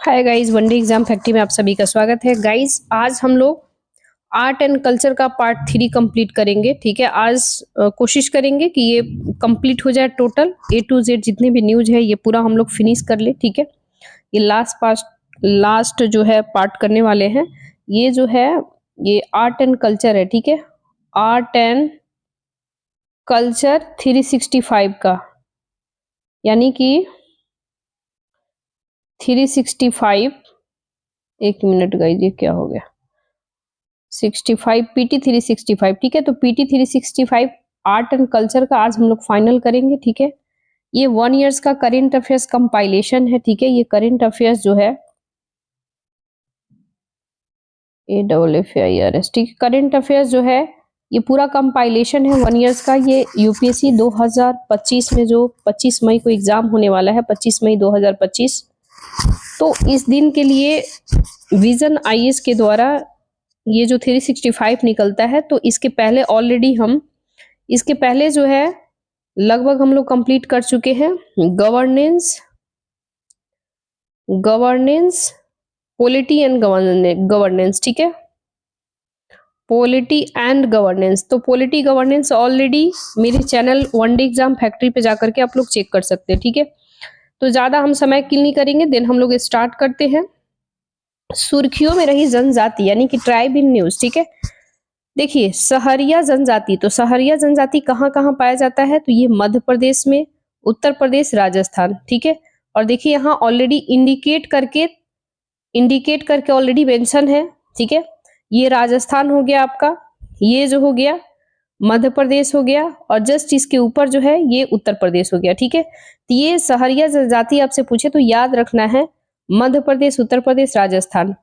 Hi guys, one day exam factory में आप सभी का स्वागत है। गाइस, आज हम लोग आर्ट एंड कल्चर का पार्ट 3 कंप्लीट करेंगे। ठीक है, आज कोशिश करेंगे कि ये कंप्लीट हो जाए। टोटल A to Z जितने भी न्यूज है ये पूरा हम लोग फिनिश कर ले। ठीक है, ये लास्ट जो है पार्ट करने वाले हैं। ये जो है ये आर्ट एंड कल्चर है। ठीक है, आर्ट एंड कल्चर 365 का, यानी कि 365। एक मिनट गाइस, ये क्या हो गया? 65 PT 365। ठीक है, तो PT 365 आर्ट एंड कल्चर का आज हम लोग फाइनल करेंगे। ठीक है, ये 1 ईयर्स का करेंट अफेयर्स कंपाइलेशन है। ठीक है, ये करेंट अफेयर्स जो है AFFAIRS, ठीक है, करेंट अफेयर्स जो है ये पूरा कंपाइलेशन है 1 ईयर्स का। ये यूपीएससी 2025 में जो 25 मई को एग्जाम होने वाला है, 25 मई 2025, तो इस दिन के लिए विजन आईएएस के द्वारा ये जो 365 निकलता है, तो इसके पहले ऑलरेडी हम इसके पहले जो है लगभग हम लोग कंप्लीट कर चुके हैं। Governance polity and governance. ठीक है, पॉलिटी एंड गवर्नेंस। तो पॉलिटी गवर्नेंस ऑलरेडी मेरे चैनल वनडे एग्जाम फैक्ट्री पे जाकर के आप लोग चेक कर सकते हैं। ठीक है, तो ज्यादा हम समय किल नहीं करेंगे, देन हम लोग स्टार्ट करते हैं। सुर्खियों में रही जनजाति यानी कि ट्राइब इन न्यूज। ठीक है, देखिए सहरिया जनजाति, तो सहरिया जनजाति कहाँ कहाँ पाया जाता है? तो ये मध्य प्रदेश में, उत्तर प्रदेश, राजस्थान। ठीक है, और देखिए यहाँ ऑलरेडी इंडिकेट करके ऑलरेडी मेंशन है। ठीक है, ये राजस्थान हो गया आपका, ये जो हो गया मध्य प्रदेश हो गया, और जस्ट इसके ऊपर जो है ये उत्तर प्रदेश हो गया। ठीक है, तो ये सहरिया जनजाति आपसे पूछे तो याद रखना है मध्य प्रदेश, उत्तर प्रदेश, राजस्थान।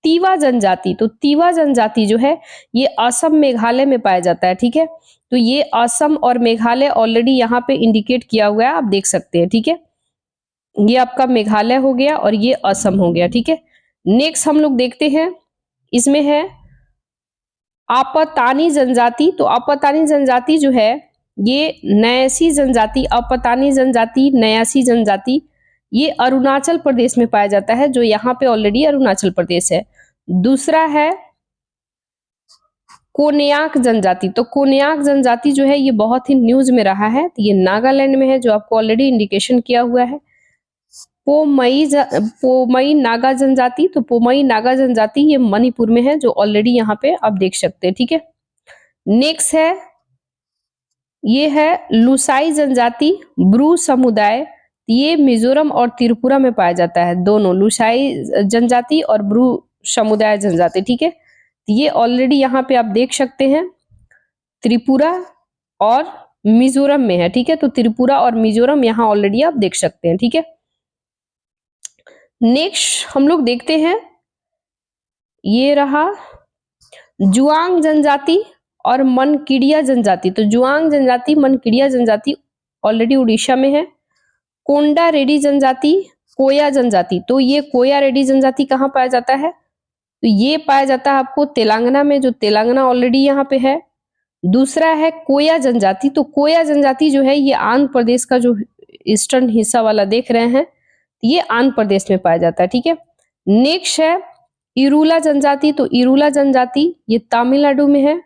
तीवा जनजाति, तो तीवा जनजाति जो है ये असम, मेघालय में पाया जाता है। ठीक है, तो ये असम और मेघालय ऑलरेडी यहाँ पे इंडिकेट किया हुआ है, आप देख सकते हैं। ठीक है, ये आपका मेघालय हो गया और ये असम हो गया। ठीक है, नेक्स्ट हम लोग देखते हैं, इसमें है आपतानी जनजाति। तो आपतानी जनजाति जो है ये नयासी जनजाति, आपतानी जनजाति, नयासी जनजाति, ये अरुणाचल प्रदेश में पाया जाता है, जो यहाँ पे ऑलरेडी अरुणाचल प्रदेश है। दूसरा है कोन्याक जनजाति। तो कोन्याक जनजाति जो है ये बहुत ही न्यूज में रहा है, तो ये नागालैंड में है, जो आपको ऑलरेडी इंडिकेशन किया हुआ है। पोमई नागा जनजाति, तो पोमई नागा जनजाति ये मणिपुर में है, जो ऑलरेडी यहाँ पे आप देख सकते हैं। ठीक है, नेक्स्ट है, ये है लुसाई जनजाति, ब्रू समुदाय, ये मिजोरम और त्रिपुरा में पाया जाता है, दोनों लुसाई जनजाति और ब्रू समुदाय जनजाति। ठीक है, ये ऑलरेडी यहाँ पे आप देख सकते हैं त्रिपुरा और मिजोरम में है। ठीक है, तो त्रिपुरा और मिजोरम यहाँ ऑलरेडी आप देख सकते हैं। ठीक है, नेक्स्ट हम लोग देखते हैं, ये रहा जुआंग जनजाति और मनकिड़िया जनजाति। तो जुआंग जनजाति, मनकिड़िया जनजाति ऑलरेडी उड़ीसा में है। कोंडा रेड्डी जनजाति, कोया जनजाति, तो ये कोया रेड्डी जनजाति कहाँ पाया जाता है? तो ये पाया जाता है आपको तेलंगाना में, जो तेलंगाना ऑलरेडी यहाँ पे है। दूसरा है कोया जनजाति, तो कोया जनजाति जो है ये आंध्र प्रदेश का जो ईस्टर्न हिस्सा वाला देख रहे हैं, ये आंध्र प्रदेश में पाया जाता है। ठीक है, नेक्स्ट है इरूला जनजाति। तो इरूला जनजाति ये तमिलनाडु में है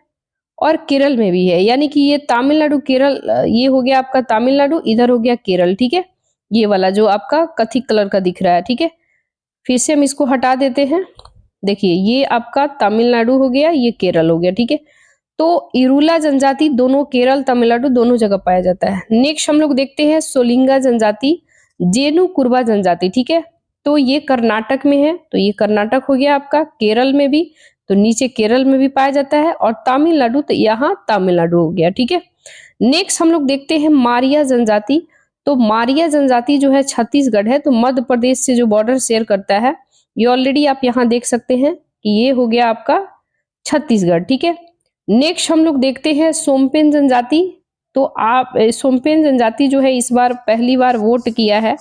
और केरल में भी है, यानी कि ये तमिलनाडु केरल, ये हो गया आपका तमिलनाडु, इधर हो गया केरल। ठीक है, ये वाला जो आपका कथी कलर का दिख रहा है। ठीक है, फिर से हम इसको हटा देते हैं। देखिए ये आपका तमिलनाडु हो गया, ये केरल हो गया। ठीक है, तो इरूला जनजाति दोनों केरल, तमिलनाडु दोनों जगह पाया जाता है। नेक्स्ट हम लोग देखते हैं सोलिंगा जनजाति, जेनु कुर्बा जनजाति। ठीक है, तो ये कर्नाटक में है, तो ये कर्नाटक हो गया आपका, केरल में भी, तो नीचे केरल में भी पाया जाता है, और तमिलनाडु, तो यहाँ तमिलनाडु हो गया। ठीक है, नेक्स्ट हम लोग देखते हैं मारिया जनजाति। तो मारिया जनजाति जो है छत्तीसगढ़ है, तो मध्य प्रदेश से जो बॉर्डर शेयर करता है, ये ऑलरेडी आप यहाँ देख सकते हैं कि ये हो गया आपका छत्तीसगढ़। ठीक है, नेक्स्ट हम लोग देखते हैं सोमपेन जनजाति। तो आप सोमपेन जनजाति जो है इस बार पहली बार वोट किया है,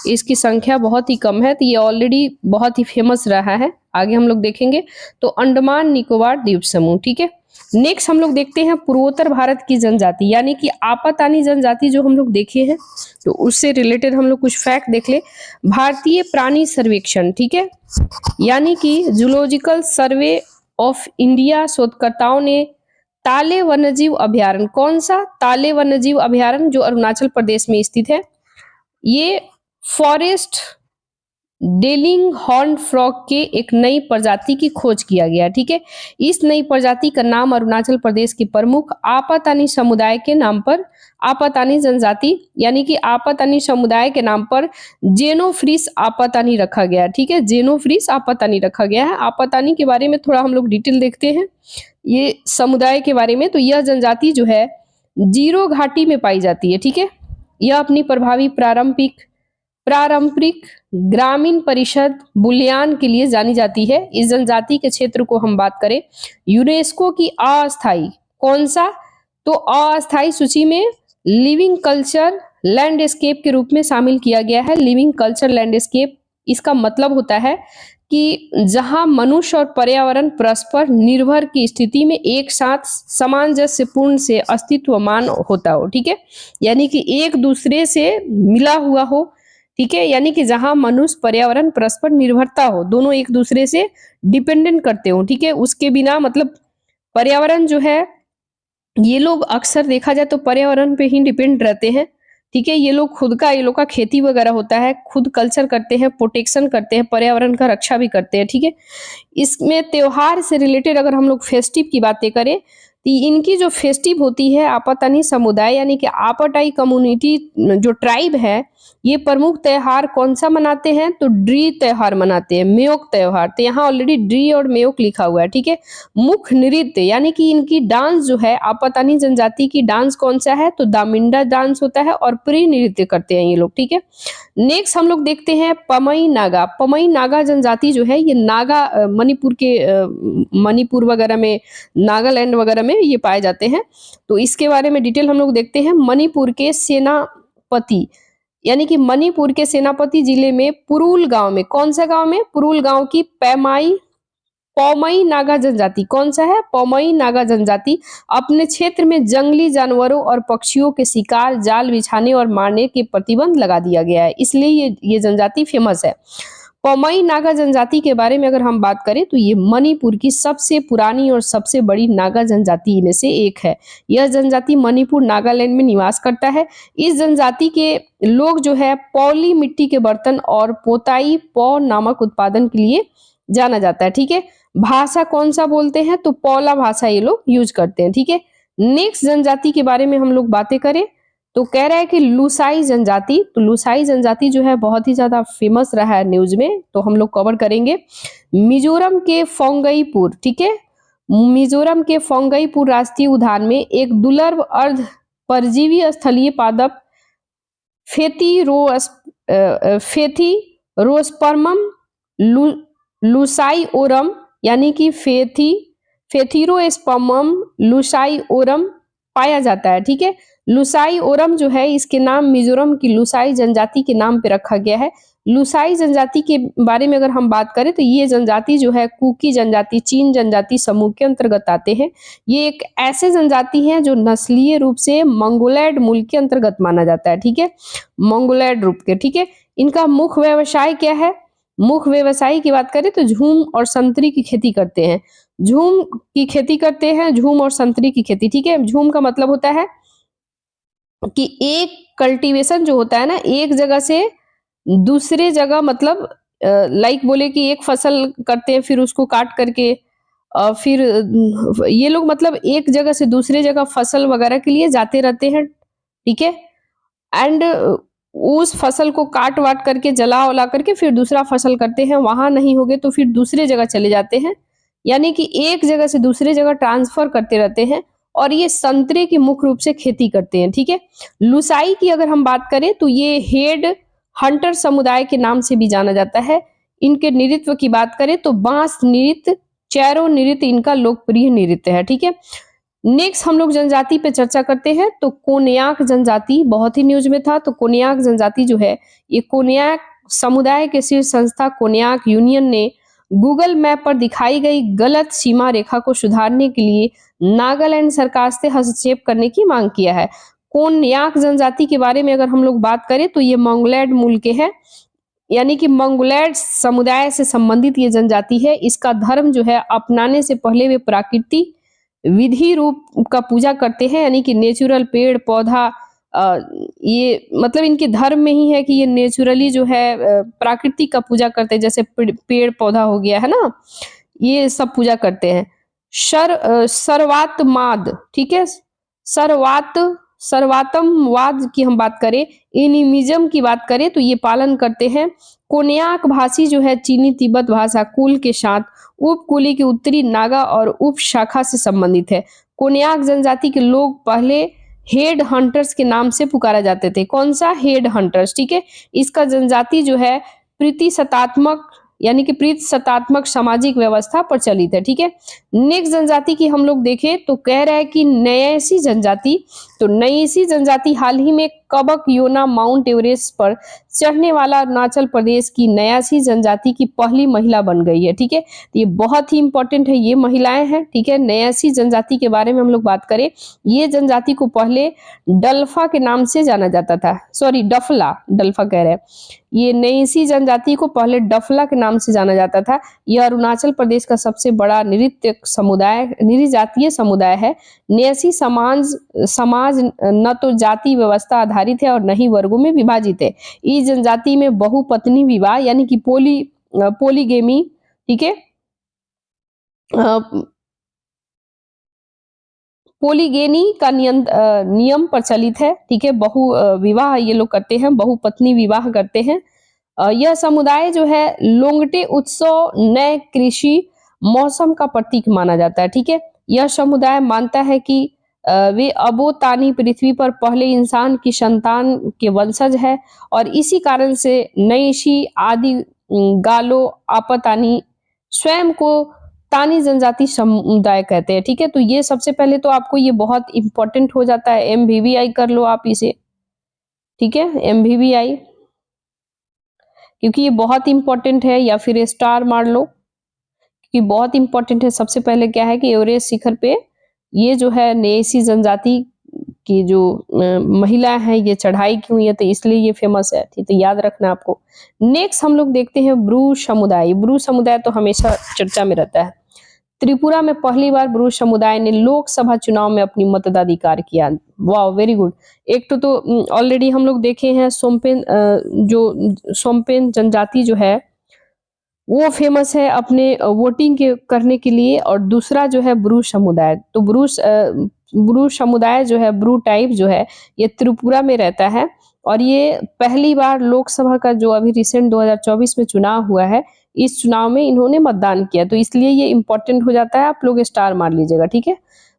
इसकी संख्या बहुत ही कम है, तो ये ऑलरेडी बहुत ही फेमस रहा है। आगे हम लोग देखेंगे तो अंडमान निकोबार द्वीप समूह, ठीक है। नेक्स्ट हम लोग देखते हैं पूर्वोत्तर भारत की जनजाति, यानी कि आपातानी जनजाति जो हम लोग देखे हैं, तो उससे रिलेटेड हम लोग कुछ फैक्ट देख ले। भारतीय प्राणी सर्वेक्षण, ठीक है, यानी कि जूलॉजिकल सर्वे ऑफ इंडिया शोधकर्ताओं ने ताले वन्यजीव अभयारण्य, कौन सा ताले वन्यजीव अभयारण्य जो अरुणाचल प्रदेश में स्थित है, ये फॉरेस्ट डेलिंग हॉर्न फ्रॉग के एक नई प्रजाति की खोज किया गया, ठीक है। इस नई प्रजाति का नाम अरुणाचल प्रदेश के प्रमुख आपातानी समुदाय के नाम पर, आपातानी जनजाति यानी कि आपातानी समुदाय के नाम पर जेनोफ्रिस आपातानी रखा गया, ठीक है। जेनोफ्रिस आपातानी रखा गया है। आपातानी के बारे में थोड़ा हम लोग डिटेल देखते हैं, ये समुदाय के बारे में। तो यह जनजाति जो है जीरो घाटी में पाई जाती है, ठीक है। यह अपनी प्रभावी पारंपरिक ग्रामीण परिषद बुलियान के लिए जानी जाती है। इस जनजाति के क्षेत्र को हम बात करें यूनेस्को की अस्थायी, कौन सा, तो अस्थायी सूची में लिविंग कल्चर लैंडस्केप के रूप में शामिल किया गया है। लिविंग कल्चर लैंडस्केप, इसका मतलब होता है कि जहां मनुष्य और पर्यावरण परस्पर निर्भर की स्थिति में एक साथ सामंजस्यपूर्ण से अस्तित्वमान होता हो, ठीक है, यानी कि एक दूसरे से मिला हुआ हो, ठीक है, यानी कि जहां मनुष्य पर्यावरण परस्पर निर्भरता हो, दोनों एक दूसरे से डिपेंडेंट करते हो, ठीक है। उसके बिना मतलब पर्यावरण जो है, ये लोग अक्सर देखा जाए तो पर्यावरण पे ही डिपेंड रहते हैं, ठीक है। ये लोग खुद का, ये लोग का खेती वगैरह होता है, खुद कल्चर करते हैं, प्रोटेक्शन करते हैं, पर्यावरण का रक्षा भी करते हैं, ठीक है। इसमें त्योहार से रिलेटेड अगर हम लोग फेस्टिव की बातें करें तो इनकी जो फेस्टिव होती है, आपातानी समुदाय यानी कि आपाटाई कम्युनिटी जो ट्राइब है, ये प्रमुख त्योहार कौन सा मनाते हैं, तो ड्री त्योहार मनाते हैं, मेयोक त्योहार। तो यहाँ ऑलरेडी ड्री और मेयोक लिखा हुआ है, ठीक है। मुख्य नृत्य यानी कि इनकी डांस जो है, आपातानी जनजाति की डांस कौन सा है, तो दामिंडा डांस होता है और प्री नृत्य करते हैं ये लोग, ठीक है। नेक्स्ट हम लोग देखते हैं पमई नागा। पमई नागा जनजाति जो है, ये नागा मणिपुर के मणिपुर वगैरह में, नागालैंड वगैरह में ये पाए जाते हैं। तो इसके बारे में डिटेल हम लोग देखते हैं। मणिपुर के सेनापति यानी कि मणिपुर के सेनापति जिले में पुरुल गांव में, कौन सा गांव में, पुरुल गांव की पौमई नागा जनजाति, कौन सा है, पौमई नागा जनजाति अपने क्षेत्र में जंगली जानवरों और पक्षियों के शिकार, जाल बिछाने और मारने के प्रतिबंध लगा दिया गया है, इसलिए ये जनजाति फेमस है। पौमई नागा जनजाति के बारे में अगर हम बात करें तो ये मणिपुर की सबसे पुरानी और सबसे बड़ी नागा जनजाति में से एक है। यह जनजाति मणिपुर नागालैंड में निवास करता है। इस जनजाति के लोग जो है पौली मिट्टी के बर्तन और पोताई पौ नामक उत्पादन के लिए जाना जाता है, ठीक है। भाषा कौन सा बोलते हैं, तो पौला भाषा ये लोग यूज करते हैं, ठीक है। नेक्स्ट जनजाति के बारे में हम लोग बातें करें तो कह रहा है कि लुसाई जनजाति। तो लुसाई जनजाति जो है बहुत ही ज्यादा फेमस रहा है न्यूज में, तो हम लोग कवर करेंगे। मिजोरम के फोंगईपुर, ठीक है, मिजोरम के फोंगईपुर राष्ट्रीय उद्यान में एक दुर्लभ अर्ध परजीवी स्थलीय पादप फेथिरोस्पर्मम लुसाइओरम यानी कि फेथिरोस्पर्मम लुसाइओरम पाया जाता है, ठीक है। लुसाइओरम जो है, इसके नाम मिजोरम की लुसाई जनजाति के नाम पे रखा गया है। लुसाई जनजाति के बारे में अगर हम बात करें तो ये जनजाति जो है कुकी जनजाति, चीन जनजाति समूह के अंतर्गत आते हैं। ये एक ऐसे जनजाति है जो नस्लीय रूप से मंगोलैड मूल के अंतर्गत माना जाता है, ठीक है, मंगोलैड रूप के, ठीक है। इनका मुख्य व्यवसाय क्या है, मुख्य व्यवसाय की बात करें तो झूम और संतरी की खेती करते हैं। झूम की खेती करते हैं, झूम और संतरी की खेती, ठीक है। झूम का मतलब होता है कि एक कल्टीवेशन जो होता है ना, एक जगह से दूसरे जगह, मतलब लाइक बोले कि एक फसल करते हैं फिर उसको काट करके फिर ये लोग मतलब एक जगह से दूसरे जगह फसल वगैरह के लिए जाते रहते हैं, ठीक है। एंड उस फसल को काट वाट करके जला उला करके फिर दूसरा फसल करते हैं, वहां नहीं होगे तो फिर दूसरे जगह चले जाते हैं, यानी कि एक जगह से दूसरे जगह ट्रांसफर करते रहते हैं। और ये संतरे की मुख्य रूप से खेती करते हैं, ठीक है। लुसाई की अगर हम बात करें तो ये हेड हंटर समुदाय के नाम से भी जाना जाता है। इनके नृत्य की बात करें तो बांस नृत्य, चैरो नृत्य इनका लोकप्रिय नृत्य है, ठीक है। नेक्स्ट हम लोग जनजाति पे चर्चा करते हैं। तो कोन्याक जनजाति बहुत ही न्यूज में था। तो कोन्याक जनजाति जो है, ये कोन्याक समुदाय के शीर्ष संस्था कोन्याक यूनियन ने गूगल मैप पर दिखाई गई गलत सीमा रेखा को सुधारने के लिए नागालैंड सरकार से हस्तक्षेप करने की मांग किया है। कोन्याक जनजाति के बारे में अगर हम लोग बात करें तो ये मंगोलैंड मूल के हैं, यानी कि मंगोलैंड समुदाय से संबंधित ये जनजाति है। इसका धर्म जो है अपनाने से पहले वे प्राकृतिक विधि रूप का पूजा करते हैं, यानी कि नेचुरल पेड़ पौधा, ये मतलब इनके धर्म में ही है कि ये नेचुरली जो है प्राकृतिक का पूजा करते हैं, जैसे पेड़ पौधा हो गया है ना, ये सब पूजा करते हैं। सर्वातमाद, ठीक है, सर्वातमवाद की हम बात करें, एनिमिज्म की बात करें तो ये पालन करते हैं। कोन्याक भाषी जो है चीनी तिब्बत भाषा कुल के साथ उपकुली के उत्तरी नागा और उप शाखा से संबंधित है। कोन्याक जनजाति के लोग पहले हेड हंटर्स के नाम से पुकारा जाते थे। कौन सा? हेड हंटर्स, ठीक है। इसका जनजाति जो है प्रीतिशतात्मक, यानी कि प्रीतिशतात्मक सामाजिक व्यवस्था प्रचलित है, ठीक है। नेक्स्ट जनजाति की हम लोग देखें तो कह रहा है कि नयसी जनजाति। तो नयसी जनजाति हाल ही में कबक योना माउंट एवरेस्ट पर चढ़ने वाला अरुणाचल प्रदेश की नयासी जनजाति की पहली महिला बन गई है, ठीक है। तो ये बहुत ही इंपॉर्टेंट है, ये महिलाएं हैं, ठीक है। नयासी जनजाति के बारे में हम लोग बात करें, ये जनजाति को पहले डल्फा के नाम से जाना जाता था, सॉरी डफला, डल्फा कह रहे हैं। ये नयसी जनजाति को पहले डफला के नाम से जाना जाता था। यह अरुणाचल प्रदेश का सबसे बड़ा नृजातीय समुदाय है। नयसी समाज न तो जाति व्यवस्था आधारित है और न ही वर्गों में विभाजित है। इस जनजाति में बहुपत्नी विवाह, यानी कि पोलीगेमी, ठीक है, पोलीगेनी का नियम प्रचलित है, ठीक है। विवाह ये लोग करते हैं, बहुपत्नी विवाह करते हैं। यह समुदाय जो है लोंगटे उत्सव नए कृषि मौसम का प्रतीक माना जाता है, ठीक है। यह समुदाय मानता है कि वे अबोतानी पृथ्वी पर पहले इंसान की संतान के वंशज है और इसी कारण से नईशी आदि गालो आपतानी स्वयं को तानी जनजाति समुदाय कहते हैं, ठीक है। तो ये सबसे पहले तो आपको ये बहुत इंपॉर्टेंट हो जाता है, एमवीवीआई कर लो आप इसे, ठीक है, एमवीवीआई, क्योंकि ये बहुत इंपॉर्टेंट है, या फिर स्टार मार लो क्योंकि बहुत इंपॉर्टेंट है। सबसे पहले क्या है कि एवरेस्ट शिखर पे ये जो है नेसी जनजाति की जो महिला है ये चढ़ाई की हुई है, तो इसलिए ये फेमस है, ठीक है, याद रखना आपको। नेक्स्ट हम लोग देखते हैं ब्रू समुदाय। ब्रू समुदाय तो हमेशा चर्चा में रहता है। त्रिपुरा में पहली बार ब्रू समुदाय ने लोकसभा चुनाव में अपनी मताधिकार किया। वाह, वेरी गुड। एक तो ऑलरेडी हम लोग देखे हैं सोम्पेन जनजाति जो है वो फेमस है अपने वोटिंग करने के लिए, और दूसरा जो है ब्रू समुदाय। तो ब्रू समुदाय जो है, ब्रू टाइप जो है, ये त्रिपुरा में रहता है और ये पहली बार लोकसभा का जो अभी रिसेंट 2024 में चुनाव हुआ है, इस चुनाव में इन्होंने मतदान किया, तो इसलिए ये इंपॉर्टेंट हो जाता है, आप लोग स्टार मार लीजिएगा, ठीक है।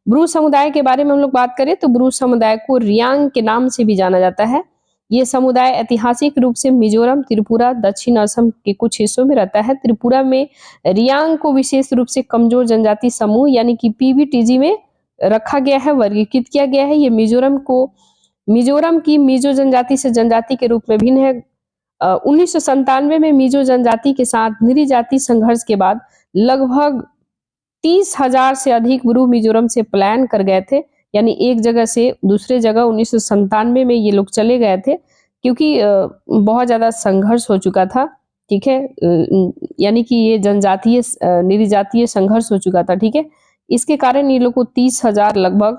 ब्रू समुदाय के बारे में हम लोग बात करें तो ब्रू समुदाय को रियांग के नाम से भी जाना जाता है। ये समुदाय ऐतिहासिक रूप से मिजोरम, त्रिपुरा, दक्षिण असम के कुछ हिस्सों में रहता है। त्रिपुरा में रियांग को विशेष रूप से कमजोर जनजाति समूह यानी कि पीबीटीजी में रखा गया है, वर्गीकृत किया गया है। ये मिजोरम की मिजो जनजाति से जनजाति के रूप में भिन्न है। 1997 में मिजो जनजाति के साथ नृजाति संघर्ष के बाद लगभग 30,000 से अधिक ब्रू मिजोरम से पलायन कर गए थे, यानी एक जगह से दूसरे जगह 1997 में ये लोग चले गए थे, क्योंकि बहुत ज्यादा संघर्ष हो चुका था, ठीक है, यानी कि ये जनजातीय नृजातीय संघर्ष हो चुका था, ठीक है। इसके कारण ये लोग को 30,000 लगभग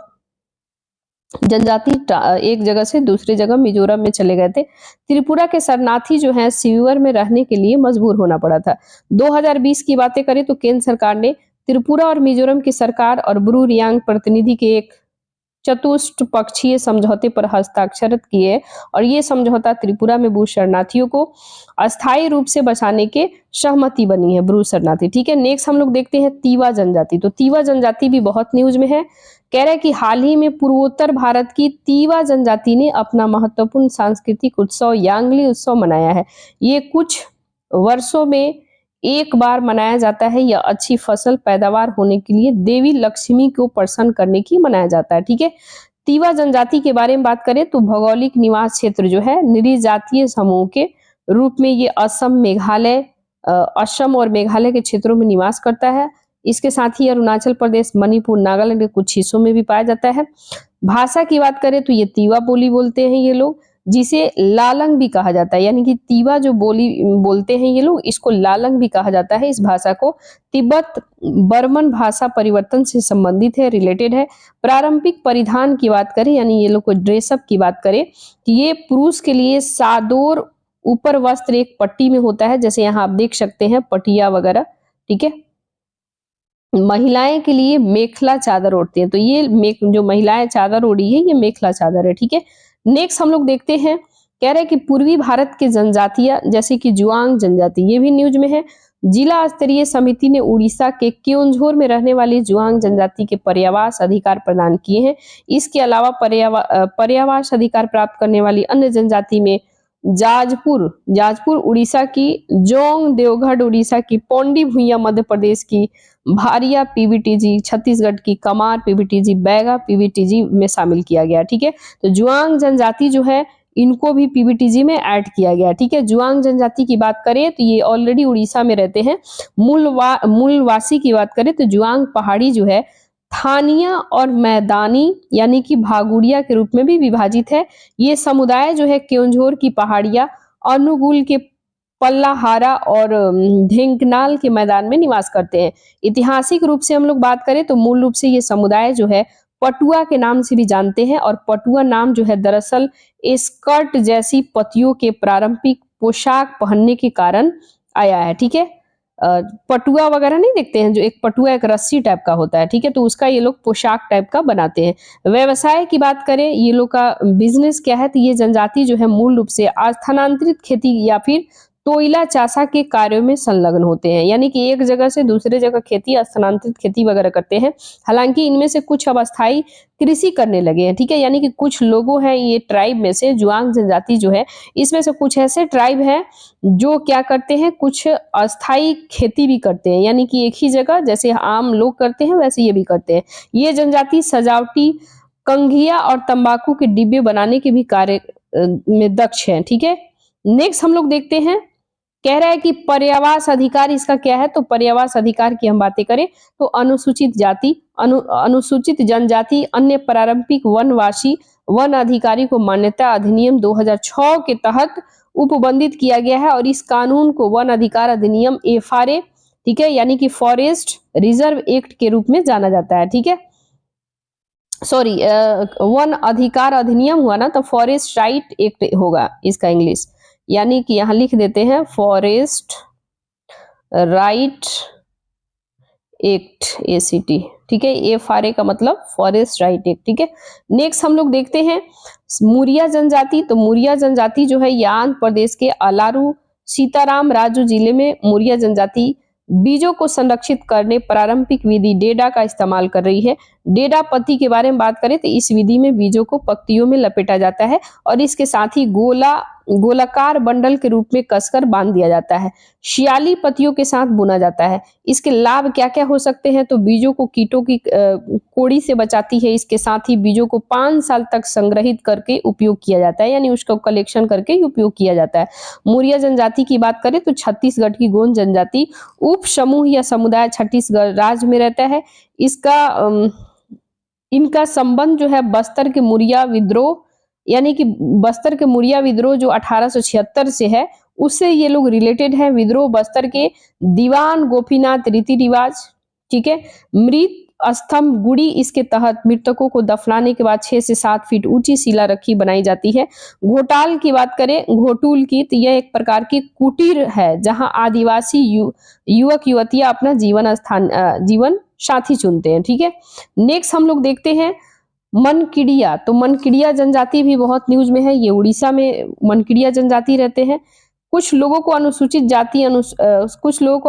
जनजाति एक जगह से दूसरी जगह मिजोरम में चले गए थे। त्रिपुरा के शरणार्थी जो हैं सीवर में रहने के लिए मजबूर होना पड़ा था। 2020 की बातें करें तो केंद्र सरकार ने त्रिपुरा और मिजोरम की सरकार और ब्रू रियांग प्रतिनिधि के एक चतुष्ट पक्षीय समझौते पर हस्ताक्षर किए और ये समझौता त्रिपुरा में ब्रू शरणार्थियों को अस्थायी रूप से बसाने के सहमति बनी है, ब्रू शरणार्थी, ठीक है। नेक्स्ट हम लोग देखते हैं तीवा जनजाति। तो तीवा जनजाति भी बहुत न्यूज में है। कह रहे हैं कि हाल ही में पूर्वोत्तर भारत की तीवा जनजाति ने अपना महत्वपूर्ण सांस्कृतिक उत्सव यांगली उत्सव मनाया है। ये कुछ वर्षों में एक बार मनाया जाता है। यह अच्छी फसल पैदावार होने के लिए देवी लक्ष्मी को प्रसन्न करने की मनाया जाता है। ठीक है। तीवा जनजाति के बारे में बात करें तो भौगोलिक निवास क्षेत्र जो है निरीजातीय समूह के रूप में ये असम और मेघालय के क्षेत्रों में निवास करता है। इसके साथ ही अरुणाचल प्रदेश, मणिपुर, नागालैंड के कुछ हिस्सों में भी पाया जाता है। भाषा की बात करें तो ये तीवा बोली बोलते हैं ये लोग, जिसे लालंग भी कहा जाता है। यानी कि तीवा जो बोली बोलते हैं ये लोग, इसको लालंग भी कहा जाता है। इस भाषा को तिब्बत बर्मन भाषा परिवर्तन से संबंधित है, रिलेटेड है। पारंपरिक परिधान की बात करें, यानी ये लोग को ड्रेसअप की बात करें, कि ये पुरुष के लिए सादोर ऊपर वस्त्र एक पट्टी में होता है, जैसे यहाँ आप देख सकते हैं पटिया वगैरह। ठीक है। महिलाएं के लिए मेखला चादर ओढ़ती हैं, तो ये जो महिलाएं चादर ओढ़ी है ये मेखला चादर है। ठीक है। नेक्स्ट हम लोग देखते हैं, कह रहे हैं कि पूर्वी भारत के जनजातियां जैसे कि जुआंग जनजाति, ये भी न्यूज में है। जिला स्तरीय समिति ने उड़ीसा के क्योंझोर में रहने वाली जुआंग जनजाति के पर्यावास अधिकार प्रदान किए हैं। इसके अलावा पर्यावास अधिकार प्राप्त करने वाली अन्य जनजाति में जाजपुर उड़ीसा की, जोंग देवगढ़ उड़ीसा की, पौंडी भुइयां मध्य प्रदेश की, भारिया पीबीटीजी छत्तीसगढ़ की, कमार पीबीटीजी, बैगा पीबीटीजी में शामिल किया गया। ठीक है। तो जुआंग जनजाति जो है इनको भी पीबीटीजी में ऐड किया गया। ठीक है। जुआंग जनजाति की बात करें तो ये ऑलरेडी उड़ीसा में रहते हैं। मूलवासी की बात करें तो जुआंग पहाड़ी जो है थानिया और मैदानी यानी कि भागुड़िया के रूप में भी विभाजित है। ये समुदाय जो है क्योंझोर की पहाड़िया, अनुगुल के पल्लाहारा और ढेंकनाल के मैदान में निवास करते हैं। ऐतिहासिक रूप से हम लोग बात करें तो मूल रूप से ये समुदाय जो है पटुआ के नाम से भी जानते हैं, और पटुआ नाम जो है दरअसल स्कर्ट जैसी पतियों के पारंपरिक पोशाक पहनने के कारण आया है। ठीक है। पटुआ वगैरह नहीं देखते हैं, जो एक पटुआ एक रस्सी टाइप का होता है। ठीक है। तो उसका ये लोग पोशाक टाइप का बनाते हैं। व्यवसाय की बात करें, ये लोग का बिजनेस क्या है, तो ये जनजाति जो है मूल रूप से स्थानांतरित खेती या फिर तोइला चासा के कार्यों में संलग्न होते हैं। यानी कि एक जगह से दूसरे जगह खेती, स्थानांतरित खेती वगैरह करते हैं। हालांकि इनमें से कुछ अब अस्थायी कृषि करने लगे हैं। ठीक है। यानी कि कुछ लोगों हैं ये ट्राइब में से, जुआंग जनजाति जो है इसमें से कुछ ऐसे ट्राइब हैं जो क्या करते हैं, कुछ अस्थायी खेती भी करते हैं। यानी कि एक ही जगह जैसे आम लोग करते हैं वैसे ये भी करते हैं। ये जनजाति सजावटी कंघिया और तंबाकू के डिब्बे बनाने के भी कार्य में दक्ष है। ठीक है। नेक्स्ट हम लोग देखते हैं, कह रहा है कि पर्यावास अधिकार इसका क्या है, तो पर्यावास अधिकार की हम बातें करें तो अनुसूचित जाति, अनुसूचित जनजाति, अन्य पारंपरिक वनवासी वन अधिकारी को मान्यता अधिनियम 2006 के तहत उपबंधित किया गया है। और इस कानून को वन अधिकार अधिनियम FRA, ठीक है, यानी कि फॉरेस्ट रिजर्व एक्ट के रूप में जाना जाता है। ठीक है। सॉरी, वन अधिकार अधिनियम हुआ ना, तो फॉरेस्ट राइट एक्ट होगा इसका इंग्लिश। यानी कि यहां लिख देते हैं फॉरेस्ट राइट एक्ट, ACT। ठीक है। FRA का मतलब फॉरेस्ट राइट एक्ट। ठीक है। नेक्स्ट हम लोग देखते हैं मुरिया जनजाति। तो मुरिया जनजाति जो है ये आंध्र प्रदेश के अलारू सीताराम राजू जिले में मुरिया जनजाति बीजों को संरक्षित करने पारंपरिक विधि डेडा का इस्तेमाल कर रही है। डेडा पत्ती के बारे में बात करें तो इस विधि में बीजों को पत्तियों में लपेटा जाता है और इसके साथ ही गोलाकार बंडल के रूप में कसकर बांध दिया जाता है। शियाली पत्तियों के साथ बुना जाता है। इसके लाभ क्या क्या हो सकते हैं, तो बीजों को कीटों की कोड़ी से बचाती है। इसके साथ ही बीजों को 5 साल तक संग्रहित करके उपयोग किया जाता है, यानी उसका कलेक्शन करके उपयोग किया जाता है। मुरिया जनजाति की बात करें तो छत्तीसगढ़ की गोंड जनजाति उप समूह या समुदाय छत्तीसगढ़ राज्य में रहता है। इनका संबंध जो है बस्तर के मुरिया विद्रोह, यानी कि बस्तर के मुरिया विद्रोह जो 1876 से है, उससे ये लोग रिलेटेड है। विद्रोह बस्तर के दीवान गोपीनाथ रीति रिवाज, ठीक है, मृत स्तंभ गुड़ी, इसके तहत मृतकों को दफनाने के बाद 6 से 7 फीट ऊंची शिला रखी बनाई जाती है। घोटाल की बात करें, घोटूल की, तो यह एक प्रकार की कुटीर है जहां आदिवासी युवक युवतियां अपना जीवन साथी चुनते हैं। ठीक है। नेक्स्ट हम लोग देखते हैं मनकिड़िया। तो मनकिड़िया जनजाति भी बहुत न्यूज में है। ये उड़ीसा में मनकिड़िया जनजाति रहते हैं। कुछ लोगों को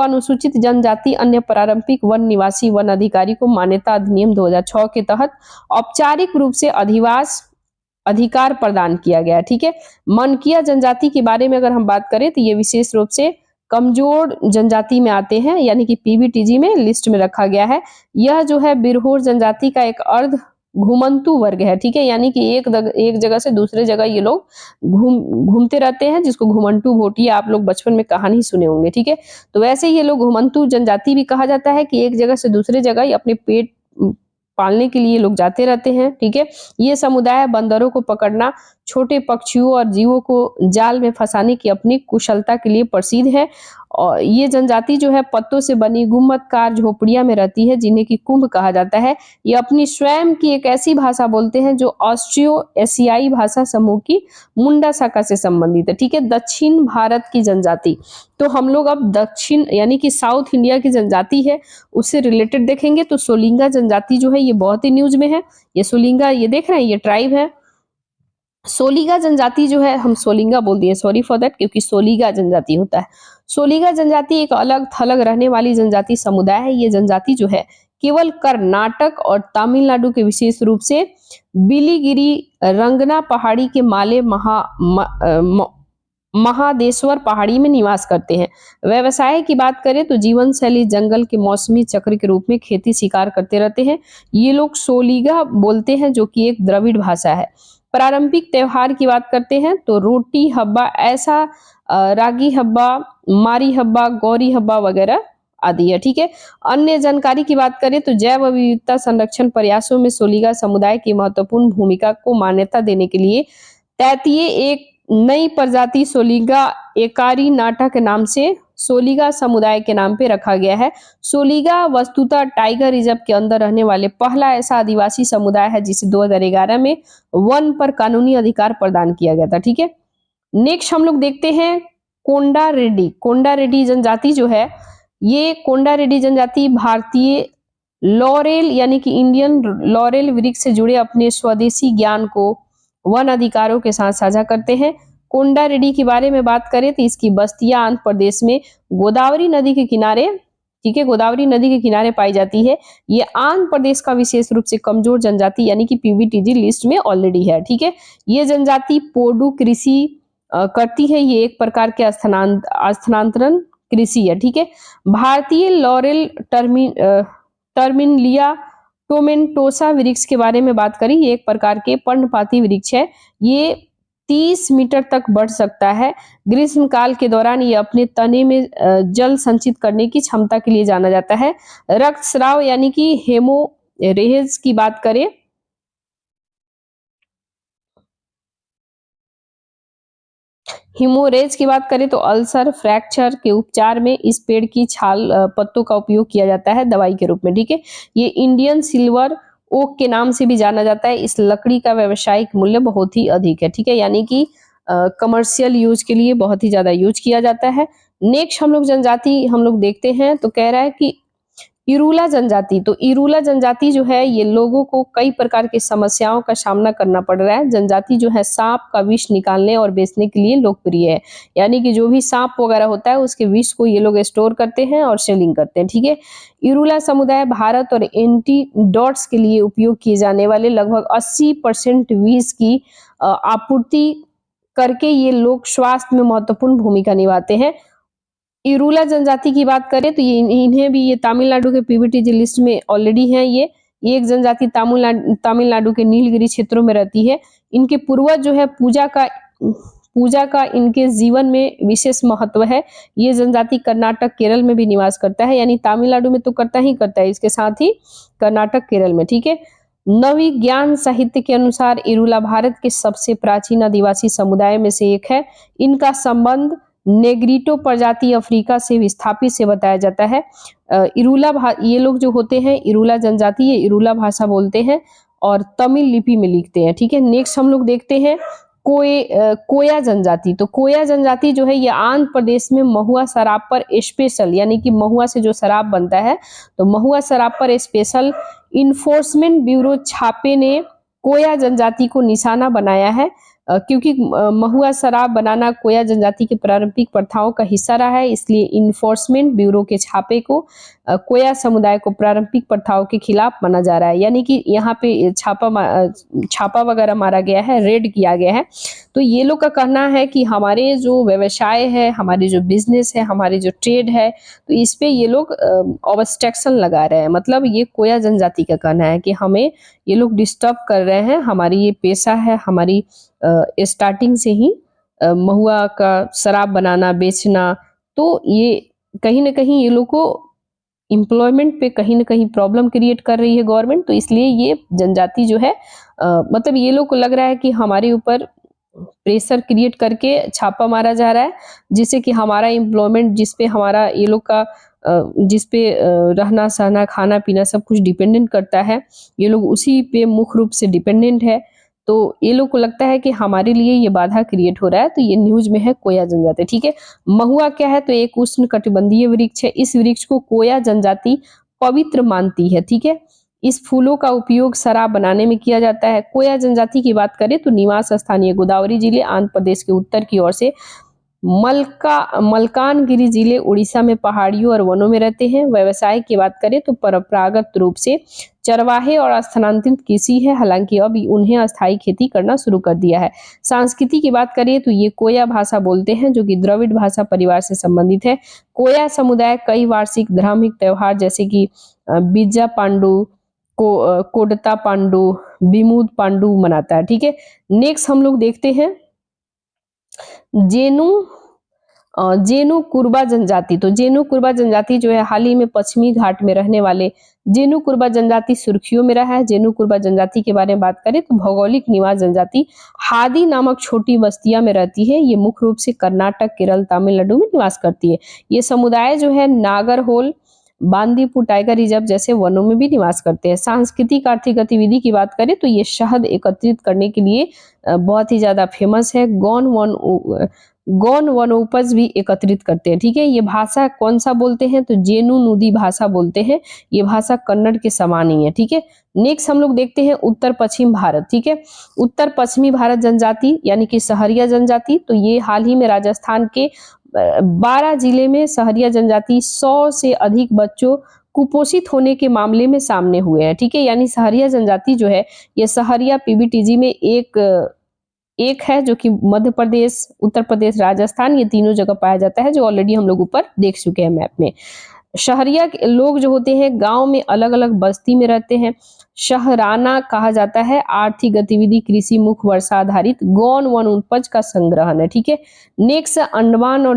अनुसूचित जनजाति अन्य पारंपरिक वन निवासी वन अधिकारी को मान्यता अधिनियम 2006 के तहत औपचारिक रूप से अधिवास अधिकार प्रदान किया गया। ठीक है। मनकिया जनजाति के बारे में अगर हम बात करें तो ये विशेष रूप से कमजोर जनजाति में आते हैं, यानी कि पीबीटीजी में लिस्ट में रखा गया है। यह जो है बिरहोर जनजाति का एक अर्ध घुमंतु वर्ग है, ठीक है, यानी कि एक जगह से दूसरे जगह ये लोग घूमते रहते हैं, जिसको घुमंतु भोटिया आप लोग बचपन में कहानी सुने होंगे, ठीक है। तो वैसे ये लोग घुमंतु जनजाति भी कहा जाता है कि एक जगह से दूसरे जगह अपने पेट पालने के लिए लोग जाते रहते हैं, ठीक है। ये समुदाय बंदरों को पकड़ना, छोटे पक्षियों और जीवों को जाल में फंसाने की अपनी कुशलता के लिए प्रसिद्ध है। और ये जनजाति जो है पत्तों से बनी गुम्मदकार झोपड़ियां में रहती है, जिन्हें कि कुंभ कहा जाता है। ये अपनी स्वयं की एक ऐसी भाषा बोलते हैं जो ऑस्ट्रियो एशियाई भाषा समूह की मुंडा शाखा से संबंधित है, ठीक है। दक्षिण भारत की जनजाति, तो हम लोग अब दक्षिण यानी कि साउथ इंडिया की जनजाति है उससे रिलेटेड देखेंगे। तो सोलिंगा जनजाति जो है ये बहुत ही न्यूज में है। ये सोलिंगा, ये देख रहे हैं, ये ट्राइब है। सोलिगा जनजाति जो है, हम सोलिंगा बोल दिए, सॉरी फॉर दैट, क्योंकि सोलिगा जनजाति होता है। सोलिगा जनजाति एक अलग थलग रहने वाली जनजाति समुदाय है। ये जनजाति जो है केवल कर्नाटक और तमिलनाडु के विशेष रूप से बिलीगिरी रंगना पहाड़ी के माले महादेश्वर पहाड़ी में निवास करते हैं। व्यवसाय की बात करें तो जीवन शैली जंगल के मौसमी चक्र के रूप में खेती शिकार करते रहते हैं। ये लोग सोलिगा बोलते हैं, जो कि एक द्रविड़ भाषा है। पारंपरिक त्योहार की बात करते हैं तो रोटी हब्बा, ऐसा रागी हब्बा, मारी हब्बा, गौरी हब्बा वगैरह आदि है, ठीक है। अन्य जानकारी की बात करें तो जैव विविधता संरक्षण प्रयासों में सोलिगा समुदाय की महत्वपूर्ण भूमिका को मान्यता देने के लिए तैतीय एक नई प्रजाति सोलिगा एकारी नाटा के नाम से सोलिगा समुदाय के नाम पे रखा गया है। सोलिगा वस्तुतः टाइगर रिजर्व के अंदर रहने वाले पहला ऐसा आदिवासी समुदाय है जिसे 2011 में वन पर कानूनी अधिकार प्रदान किया गया था, ठीक है। नेक्स्ट हम लोग देखते हैं कोंडा रेड्डी। कोंडा रेड्डी जनजाति जो है, ये कोंडा रेड्डी जनजाति भारतीय लॉरेल यानी कि इंडियन लॉरेल वृक्ष से जुड़े अपने स्वदेशी ज्ञान को वन अधिकारों के साथ साझा करते हैं। कोंडा रेड्डी के बारे में बात करें तो इसकी बस्तियां आंध्र प्रदेश में गोदावरी नदी के किनारे, ठीक है, गोदावरी नदी के किनारे पाई जाती है। ये आंध्र प्रदेश का विशेष रूप से कमजोर जनजाति यानी कि पीबीटीजी लिस्ट में ऑलरेडी है, ठीक है। ये जनजाति पोडू कृषि करती है। ये एक प्रकार के स्थानांतरण कृषि है, ठीक है। भारतीय लॉरेल टर्मिनलिया टोमेंटोसा वृक्ष के बारे में बात करें, ये एक प्रकार के पर्णपाती वृक्ष है। ये 30 मीटर तक बढ़ सकता है। ग्रीष्म काल के दौरान ये अपने तने में जल संचित करने की क्षमता के लिए जाना जाता है। रक्तस्राव यानी कि हेमोरेज की बात करें, हिमोरेज की बात करें तो अल्सर फ्रैक्चर के उपचार में इस पेड़ की छाल पत्तों का उपयोग किया जाता है दवाई के रूप में, ठीक है। ये इंडियन सिल्वर ओक के नाम से भी जाना जाता है। इस लकड़ी का व्यावसायिक मूल्य बहुत ही अधिक है, ठीक है, यानी कि कमर्शियल यूज के लिए बहुत ही ज्यादा यूज किया जाता है। नेक्स्ट हम लोग जनजाति हम लोग देखते हैं तो कह रहा है कि इरूला जनजाति। तो इरूला जनजाति जो है ये लोगों को कई प्रकार की समस्याओं का सामना करना पड़ रहा है। जनजाति जो है सांप का विष निकालने और बेचने के लिए लोकप्रिय है, यानी कि जो भी सांप वगैरह होता है उसके विष को ये लोग स्टोर करते हैं और सेलिंग करते हैं, ठीक है। इरूला समुदाय भारत और एंटीडोट्स के लिए उपयोग किए जाने वाले लगभग 80% विष की आपूर्ति करके ये लोग स्वास्थ्य में महत्वपूर्ण भूमिका निभाते हैं। इरूला जनजाति की बात करें तो ये इन्हें भी ये तमिलनाडु के पीबीटीजी लिस्ट में ऑलरेडी है। ये एक जनजाति तमिलनाडु के नीलगिरी क्षेत्रों में रहती है। इनके पूर्वज जो है पूजा का इनके जीवन में विशेष महत्व है। ये जनजाति कर्नाटक केरल में भी निवास करता है, यानी तमिलनाडु में तो करता ही करता है, इसके साथ ही कर्नाटक केरल में, ठीक है। नवी ज्ञान साहित्य के अनुसार इरूला भारत के सबसे प्राचीन आदिवासी समुदाय में से एक है। इनका संबंध नेग्रिटो प्रजाति अफ्रीका से विस्थापित से बताया जाता है। ये लोग जो होते हैं इरूला जनजाति, ये इरूला भाषा बोलते हैं और तमिल लिपि में लिखते हैं, ठीक है। नेक्स्ट हम लोग देखते हैं कोया जनजाति। तो कोया जनजाति जो है ये आंध्र प्रदेश में महुआ शराब पर स्पेशल, यानी कि महुआ से जो शराब बनता है तो महुआ शराब पर स्पेशल इन्फोर्समेंट ब्यूरो छापे ने कोया जनजाति को निशाना बनाया है। क्योंकि महुआ शराब बनाना कोया जनजाति की पारंपरिक प्रथाओं का हिस्सा रहा है, इसलिए इन्फोर्समेंट ब्यूरो के छापे को कोया समुदाय को पारंपरिक प्रथाओं के खिलाफ माना जा रहा है। यानी कि यहाँ पे छापा वगैरह मारा गया है, रेड किया गया है। तो ये लोग का कहना है कि हमारे जो व्यवसाय है, हमारे जो बिजनेस है, हमारे जो ट्रेड है, तो इस पे ये लोग ऑब्स्ट्रक्शन लगा रहे हैं। मतलब ये कोया जनजाति का कहना है कि हमें ये लोग डिस्टर्ब कर रहे हैं, हमारी ये पेशा है, हमारी स्टार्टिंग से ही महुआ का शराब बनाना, बेचना, तो ये कहीं न कहीं ये लोग को एम्प्लॉयमेंट पे कहीं न कहीं प्रॉब्लम क्रिएट कर रही है गवर्नमेंट। तो इसलिए ये जनजाति जो है मतलब ये लोग को लग रहा है कि हमारे ऊपर प्रेशर क्रिएट करके छापा मारा जा रहा है, जिससे कि हमारा एम्प्लॉयमेंट जिस पे हमारा ये लोग का जिस पे रहना सहना खाना पीना सब कुछ डिपेंडेंट करता है, ये लोग उसी पे मुख्य रूप से डिपेंडेंट है। तो ये लोग को लगता है कि हमारे लिए ये बाधा क्रिएट हो रहा है। तो ये न्यूज में है कोया जनजाति, ठीक है। महुआ क्या है, तो एक उष्ण कटिबंधीय वृक्ष है। इस वृक्ष को कोया जनजाति पवित्र मानती है, ठीक है। इस फूलों का उपयोग शराब बनाने में किया जाता है। कोया जनजाति की बात करें तो निवास स्थानीय गोदावरी जिले आंध्र प्रदेश के उत्तर की ओर से मलकानगिरी जिले उड़ीसा में पहाड़ियों और वनों में रहते हैं। व्यवसाय की बात करें तो परंपरागत रूप से चरवाहे और स्थानांतरित कृषि है, हालांकि अब उन्हें अस्थायी खेती करना शुरू कर दिया है। संस्कृति की बात करें तो ये कोया भाषा बोलते हैं, जो कि द्रविड़ भाषा परिवार से संबंधित है। कोया समुदाय कई वार्षिक धार्मिक त्योहार जैसे कि बिज्जा पांडु कोडता पांडु, विमुद पांडु मनाता है, ठीक है। नेक्स्ट हम लोग देखते हैं जेनु कुरबा जनजाति। तो जेनु कुरबा जनजाति जो है हाल ही में पश्चिमी घाट में रहने वाले जेनु कुरबा जनजाति सुर्खियों में रहा है। जेनु कुरबा जनजाति के बारे में बात करें तो भौगोलिक निवास जनजाति हादी नामक छोटी बस्तियां में रहती है। ये मुख्य रूप से कर्नाटक, केरल, तमिलनाडु में निवास करती है। ये समुदाय जो है नागरहोल, बांदीपुर टाइगर रिजर्व जैसे वनों में भी निवास करते हैं। सांस्कृतिक आर्थिक गतिविधि की बात करें तो ये शहद एकत्रित करने के लिए बहुत ही ज्यादा फेमस है। गौन वनोपज भी एकत्रित करते हैं, ठीक है। ये भाषा कौन सा बोलते हैं, तो जेनु नूदी भाषा बोलते हैं। ये भाषा कन्नड़ के समान ही है, ठीक है। नेक्स्ट हम लोग देखते हैं उत्तर पश्चिम भारत, ठीक है। उत्तर पश्चिमी भारत जनजाति यानी कि सहरिया जनजाति, तो ये हाल ही में राजस्थान के 12 जिले में सहरिया जनजाति 100 से अधिक बच्चों कुपोषित होने के मामले में सामने हुए हैं, ठीक है। यानी सहरिया जनजाति जो है ये सहरिया पीबीटीजी में एक है, जो कि मध्य प्रदेश, उत्तर प्रदेश, राजस्थान, ये तीनों जगह पाया जाता है, जो ऑलरेडी हम लोग ऊपर देख चुके हैं मैप में। शहरिया लोग जो होते हैं गांव में अलग अलग बस्ती में रहते हैं। शहराना कहा जाता है आर्थिक गतिविधि कृषि मुख्य वर्षा आधारित गौण वन उपज का संग्रहण है, ठीक है। नेक्स्ट अंडमान और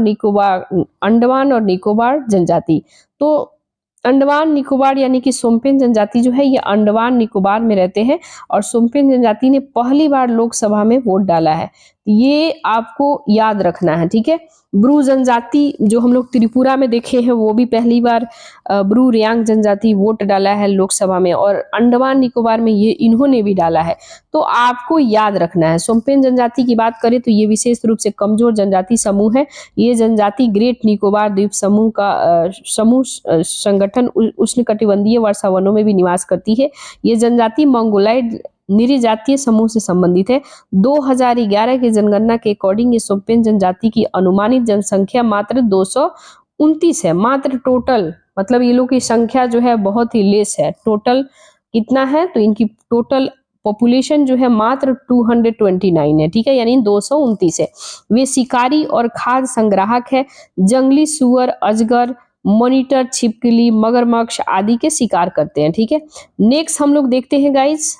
निकोबार जनजाति। तो अंडमान निकोबार यानी कि सोम्पेन जनजाति जो है ये अंडमान निकोबार में रहते हैं और सोम्पेन जनजाति ने पहली बार लोकसभा में वोट डाला है। ये आपको याद रखना है, ठीक है। ब्रू जनजाति जो हम लोग त्रिपुरा में देखे हैं वो भी पहली बार ब्रू रियांग जनजाति वोट डाला है लोकसभा में, और अंडमान निकोबार में ये इन्होंने भी डाला है। तो आपको याद रखना है। सोम्पेन जनजाति की बात करें तो ये विशेष रूप से कमजोर जनजाति समूह है। ये जनजाति ग्रेट निकोबार द्वीप समूह का समूह संगठन उष्णकटिबंधीय वर्षा वनों में भी निवास करती है। ये जनजाति मंगोलाइड निरीजातीय समूह से संबंधित है। 2011 की जनगणना के अकॉर्डिंग ये सोम्पेन जनजाति की अनुमानित जनसंख्या मात्र 229 है। मात्र टोटल, मतलब ये लोग की संख्या जो है बहुत ही लेस है। टोटल कितना है, तो इनकी टोटल पॉपुलेशन जो है मात्र 229 है, ठीक है, यानी 229 है। वे शिकारी और खाद्य संग्राहक है। जंगली सुअर, अजगर, मॉनिटर, छिपकली, मगरमच्छ आदि के शिकार करते हैं, ठीक है। नेक्स्ट हम लोग देखते हैं गाइस,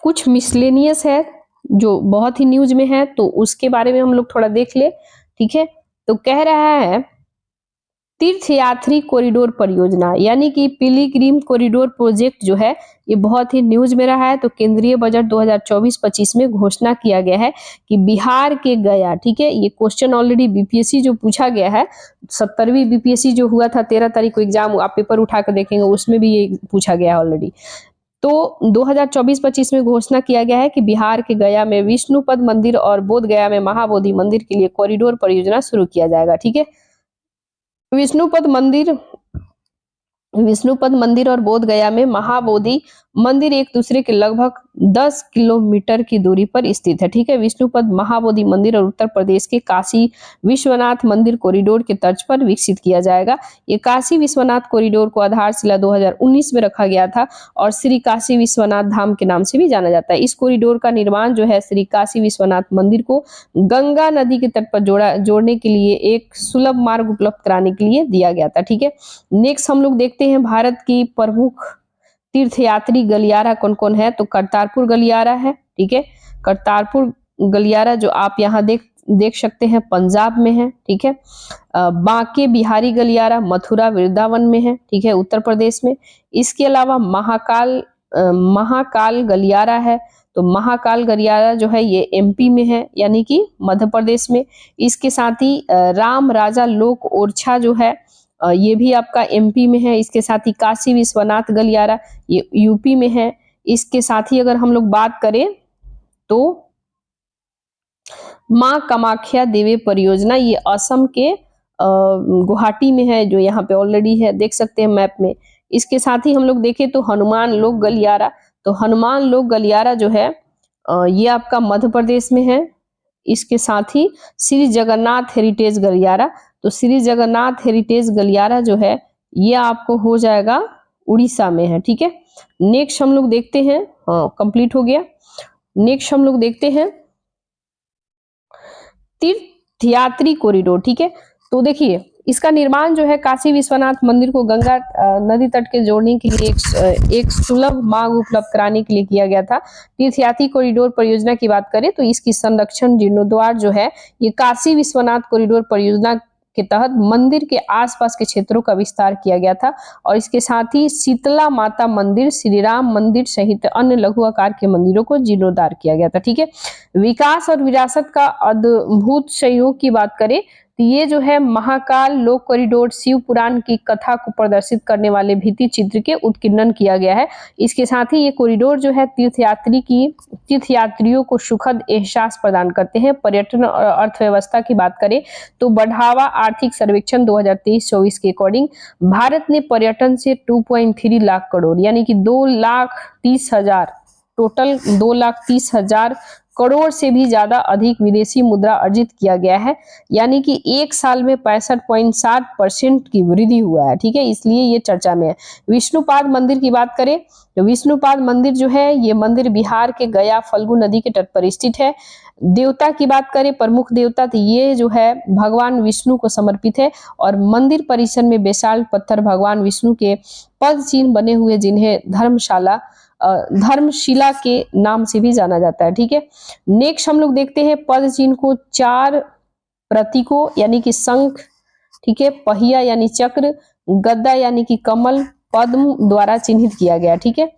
कुछ मिसलेनियस है जो बहुत ही न्यूज में है, तो उसके बारे में हम लोग थोड़ा देख ले, ठीक है। तो कह रहा है तीर्थयात्री कॉरिडोर परियोजना यानी कि पिलिग्रिम कॉरिडोर प्रोजेक्ट जो है ये बहुत ही न्यूज में रहा है। तो केंद्रीय बजट 2024-25 में घोषणा किया गया है कि बिहार के गया, ठीक है, ये क्वेश्चन ऑलरेडी बीपीएससी जो पूछा गया है, 70वीं बीपीएससी जो हुआ था 13 तारीख को एग्जाम, आप पेपर उठा कर देखेंगे उसमें भी ये पूछा गया है ऑलरेडी। तो 2024-25 में घोषणा किया गया है कि बिहार के गया में विष्णुपद मंदिर और बोध गया में महाबोधि मंदिर के लिए कॉरिडोर परियोजना शुरू किया जाएगा, ठीक है। विष्णुपद मंदिर विष्णुपद मंदिर और बोध गया में महाबोधि मंदिर एक दूसरे के लगभग 10 किलोमीटर की दूरी पर स्थित है। ठीक है, विष्णुपद महाबोधि मंदिर और उत्तर प्रदेश के काशी विश्वनाथ मंदिर कॉरिडोर के तर्ज पर विकसित किया जाएगा। ये काशी विश्वनाथ कॉरिडोर को आधारशिला 2019 में रखा गया था और श्री काशी विश्वनाथ धाम के नाम से भी जाना जाता है। इस कॉरिडोर का निर्माण जो है श्री काशी विश्वनाथ मंदिर को गंगा नदी के तट पर जोड़ने के लिए एक सुलभ मार्ग उपलब्ध कराने के लिए दिया गया था। ठीक है, नेक्स्ट हम लोग देखते हैं भारत की प्रमुख तीर्थयात्री गलियारा कौन कौन है। तो करतारपुर गलियारा है। ठीक है, करतारपुर गलियारा जो आप यहाँ देख सकते हैं पंजाब में है। ठीक है, बांके बिहारी गलियारा मथुरा वृंदावन में है। ठीक है, उत्तर प्रदेश में। इसके अलावा महाकाल गलियारा है। तो महाकाल गलियारा जो है ये एमपी में है, यानी कि मध्य प्रदेश में। इसके साथ ही राम राजा लोक ओरछा जो है ये भी आपका एमपी में है। इसके साथ ही काशी विश्वनाथ गलियारा ये यूपी में है। इसके साथ ही अगर हम लोग बात करें तो मां कामाख्या देवी परियोजना ये असम के गुवाहाटी में है, जो यहाँ पे ऑलरेडी है, देख सकते हैं मैप में। इसके साथ ही हम लोग देखें तो हनुमान लोक गलियारा, तो हनुमान लोक गलियारा जो है ये आपका मध्य प्रदेश में है। इसके साथ ही श्री जगन्नाथ हेरिटेज गलियारा, तो श्री जगन्नाथ हेरिटेज गलियारा जो है ये आपको हो जाएगा उड़ीसा में है। ठीक है, नेक्स्ट हम लोग देखते हैं, कंप्लीट हो गया। नेक्स्ट हम लोग देखते हैं तीर्थयात्री कॉरिडोर। ठीक है, तो देखिए इसका निर्माण जो है काशी विश्वनाथ मंदिर को गंगा नदी तट के जोड़ने के लिए एक सुलभ मार्ग उपलब्ध कराने के लिए किया गया था। तीर्थयात्री कॉरिडोर परियोजना की बात करें तो इसकी संरक्षण जीर्णोद्वार जो है ये काशी विश्वनाथ कॉरिडोर परियोजना के तहत मंदिर के आसपास के क्षेत्रों का विस्तार किया गया था और इसके साथ ही शीतला माता मंदिर, श्री राम मंदिर सहित अन्य लघु आकार के मंदिरों को जीर्णोद्धार किया गया था। ठीक है, विकास और विरासत का अद्भुत सहयोग की बात करें तो ये जो है महाकाल लोक कॉरिडोर शिव पुराण की कथा को प्रदर्शित करने वाले भित्ति चित्र के उत्कीर्णन किया गया है। इसके साथ ही ये कॉरिडोर जो है तीर्थयात्रियों को सुखद एहसास प्रदान करते हैं। पर्यटन और अर्थव्यवस्था की बात करें तो बढ़ावा आर्थिक सर्वेक्षण 2023-24 के अकॉर्डिंग भारत ने पर्यटन से 2.3 लाख करोड़ यानी कि 2,30,000 टोटल 2,30,000 करोड़ से भी ज्यादा अधिक विदेशी मुद्रा अर्जित किया गया है, यानी कि एक साल में 65.7% की वृद्धि हुआ है। ठीक है, इसलिए ये चर्चा में है। विष्णुपाद मंदिर की बात करें तो विष्णुपाद मंदिर जो है ये मंदिर बिहार के गया फल्गु नदी के तट पर स्थित है। देवता की बात करें, प्रमुख देवता, तो ये जो है भगवान विष्णु को समर्पित है और मंदिर परिसर में बेसाल्ट पत्थर भगवान विष्णु के पद चिन्ह बने हुए जिन्हें धर्मशिला के नाम से भी जाना जाता है। ठीक है, नेक्स्ट हम लोग देखते हैं पद चिन्ह को 4 प्रतीकों यानी कि शंख, ठीक है, पहिया यानी चक्र, गद्दा यानी कि कमल, पद्म द्वारा चिन्हित किया गया। ठीक है,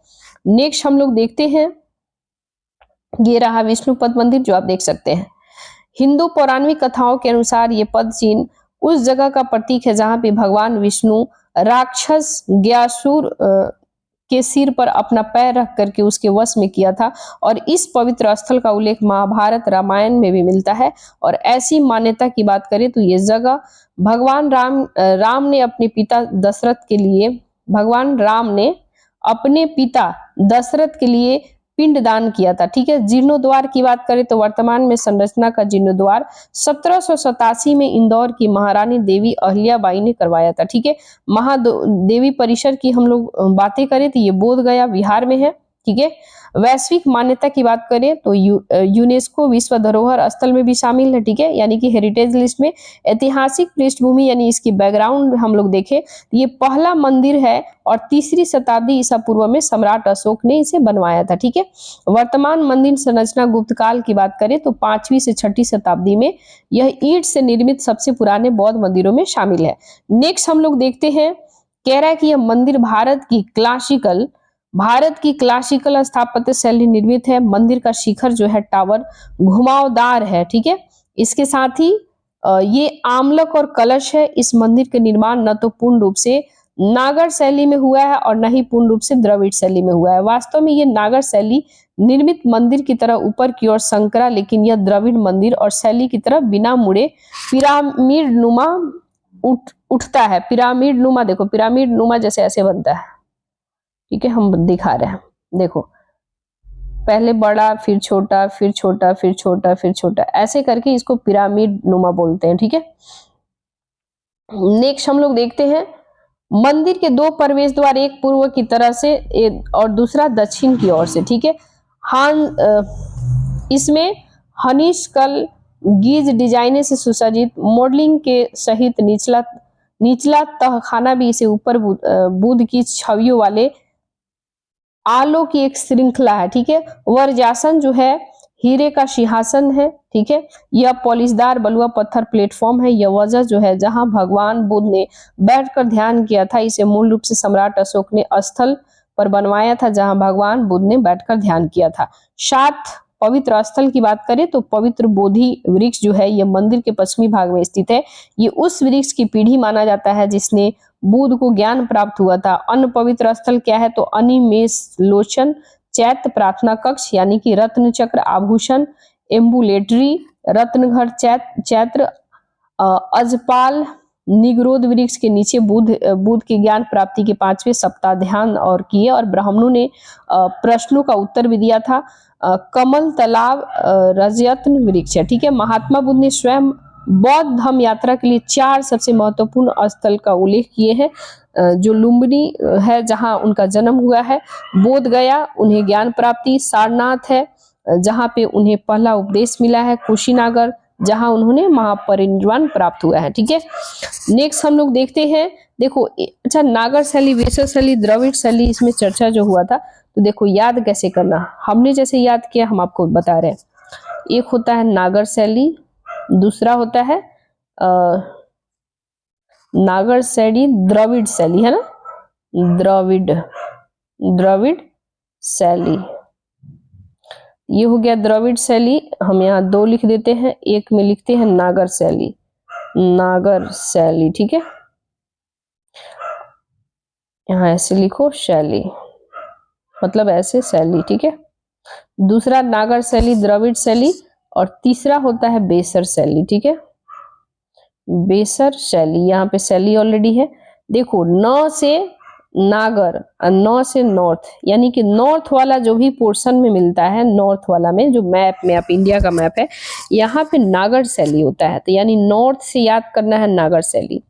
नेक्स्ट हम लोग देखते हैं, ये रहा विष्णुपद मंदिर जो आप देख सकते हैं। हिंदू पौराणिक कथाओं के अनुसार ये पद चिन्ह उस जगह का प्रतीक है जहां पे भगवान विष्णु राक्षस ग्यासुर के सिर पर अपना पैर रख करके उसके वश में किया था और इस पवित्र स्थल का उल्लेख महाभारत रामायण में भी मिलता है। और ऐसी मान्यता की बात करें तो ये जगह भगवान राम ने अपने पिता दशरथ के लिए पिंडदान किया था। ठीक है, जीर्णोद्वार की बात करें तो वर्तमान में संरचना का जीर्णोद्वार 1787 में इंदौर की महारानी देवी अहिल्याबाई ने करवाया था। ठीक है, महादेवी परिसर की हम लोग बातें करें तो ये बोध गया बिहार में है। ठीक है, वैश्विक मान्यता की बात करें तो यूनेस्को विश्व धरोहर स्थल में भी शामिल है। ठीक है, यानी कि हेरिटेज लिस्ट में। ऐतिहासिक पृष्ठभूमि यानी इसकी बैकग्राउंड हम लोग देखें तो ये पहला मंदिर है और 3री शताब्दी ईसा पूर्व में सम्राट अशोक ने इसे बनवाया था। ठीक है, वर्तमान मंदिर संरचना गुप्त काल की बात करें तो 5वीं से 6ठी शताब्दी में यह ईंट से निर्मित सबसे पुराने बौद्ध मंदिरों में शामिल है। नेक्स्ट हम लोग देखते हैं, कह रहा है कि यह मंदिर भारत की क्लासिकल स्थापत्य शैली निर्मित है। मंदिर का शिखर जो है टावर घुमावदार है। ठीक है, इसके साथ ही ये आमलक और कलश है। इस मंदिर के निर्माण न तो पूर्ण रूप से नागर शैली में हुआ है और न ही पूर्ण रूप से द्रविड़ शैली में हुआ है। वास्तव में ये नागर शैली निर्मित मंदिर की तरह ऊपर की ओर संकरा, लेकिन यह द्रविड़ मंदिर और शैली की तरह बिना मुड़े पिरामिड नुमा उठता है, पिरामिड नुमा, देखो पिरामिड नुमा जैसे ऐसे बनता है, ठीक है, हम दिखा रहे हैं, देखो पहले बड़ा फिर छोटा फिर छोटा फिर छोटा फिर छोटा, ऐसे करके इसको पिरामिड नुमा बोलते हैं, ठीक है। नेक्स्ट हम लोग देखते हैं मंदिर के दो प्रवेश द्वार, एक पूर्व की तरह से और दूसरा दक्षिण की ओर से, ठीक है। इसमें हनीश कल गीज डिजाइने से सुसज्जित मॉडलिंग के सहित निचला तहखाना भी इसे ऊपर बुद्ध की छवियों वाले आलो की एक श्रृंखला है, ठीक है। वर्जासन जो है हीरे का सिंहासन है, ठीक है। यह पॉलिशदार बलुआ पत्थर प्लेटफॉर्म है। यह वजह जो है जहां भगवान बुद्ध ने बैठकर ध्यान किया था, इसे मूल रूप से सम्राट अशोक ने स्थल पर बनवाया था जहां भगवान बुद्ध ने बैठकर ध्यान किया था। 7 पवित्र स्थल की बात करें तो पवित्र बोधि वृक्ष जो है यह मंदिर के पश्चिमी भाग में स्थित है। ये उस वृक्ष की पीढ़ी माना जाता है जिसने बुद्ध को ज्ञान प्राप्त हुआ था। अन्य पवित्र स्थल क्या है तो अनिमेष लोचन चैत्य प्रार्थना कक्ष यानी कि रत्न चक्र आभूषण एम्बुलेटरी रत्नघर चैत्र अजपाल निगरोध वृक्ष के नीचे बुद्ध के ज्ञान प्राप्ति के 5वें सप्ताह ध्यान और किए और ब्राह्मणों ने प्रश्नों का उत्तर भी दिया था। कमल तालाब रजयत्न वृक्ष है, ठीक है। महात्मा बुद्ध ने स्वयं बौद्ध धर्म यात्रा के लिए 4 सबसे महत्वपूर्ण स्थल का उल्लेख किए हैं, जो लुम्बिनी है जहां उनका जन्म हुआ है, बोध गया उन्हें ज्ञान प्राप्ति, सारनाथ है जहां पे उन्हें पहला उपदेश मिला है, कुशीनगर जहां उन्होंने महापरिनिर्वाण प्राप्त हुआ है, ठीक है। नेक्स्ट हम लोग देखते हैं, देखो अच्छा नागर शैली, वेसर शैली, द्रविड़ शैली, इसमें चर्चा जो हुआ था तो देखो याद कैसे करना, हमने जैसे याद किया हम आपको बता रहे हैं। एक होता है नागर शैली, दूसरा होता है नागर शैली द्रविड़ शैली, है ना, द्रविड़ शैली, ये हो गया द्रविड़ शैली। हम यहाँ 2 लिख देते हैं, एक में लिखते हैं नागर शैली, ठीक है। यहाँ ऐसे लिखो शैली, मतलब ऐसे शैली, ठीक है। दूसरा नागर शैली, द्रविड़ शैली, और तीसरा होता है बेसर शैली, ठीक है। बेसर शैली, यहाँ पे शैली ऑलरेडी है। देखो 9 से नागर, 9 से नॉर्थ, यानी कि नॉर्थ वाला जो भी पोर्शन में मिलता है, नॉर्थ वाला में जो मैप में आप इंडिया का मैप है, यहाँ पे नागर शैली होता है, तो यानी नॉर्थ से याद करना है नागर शैली।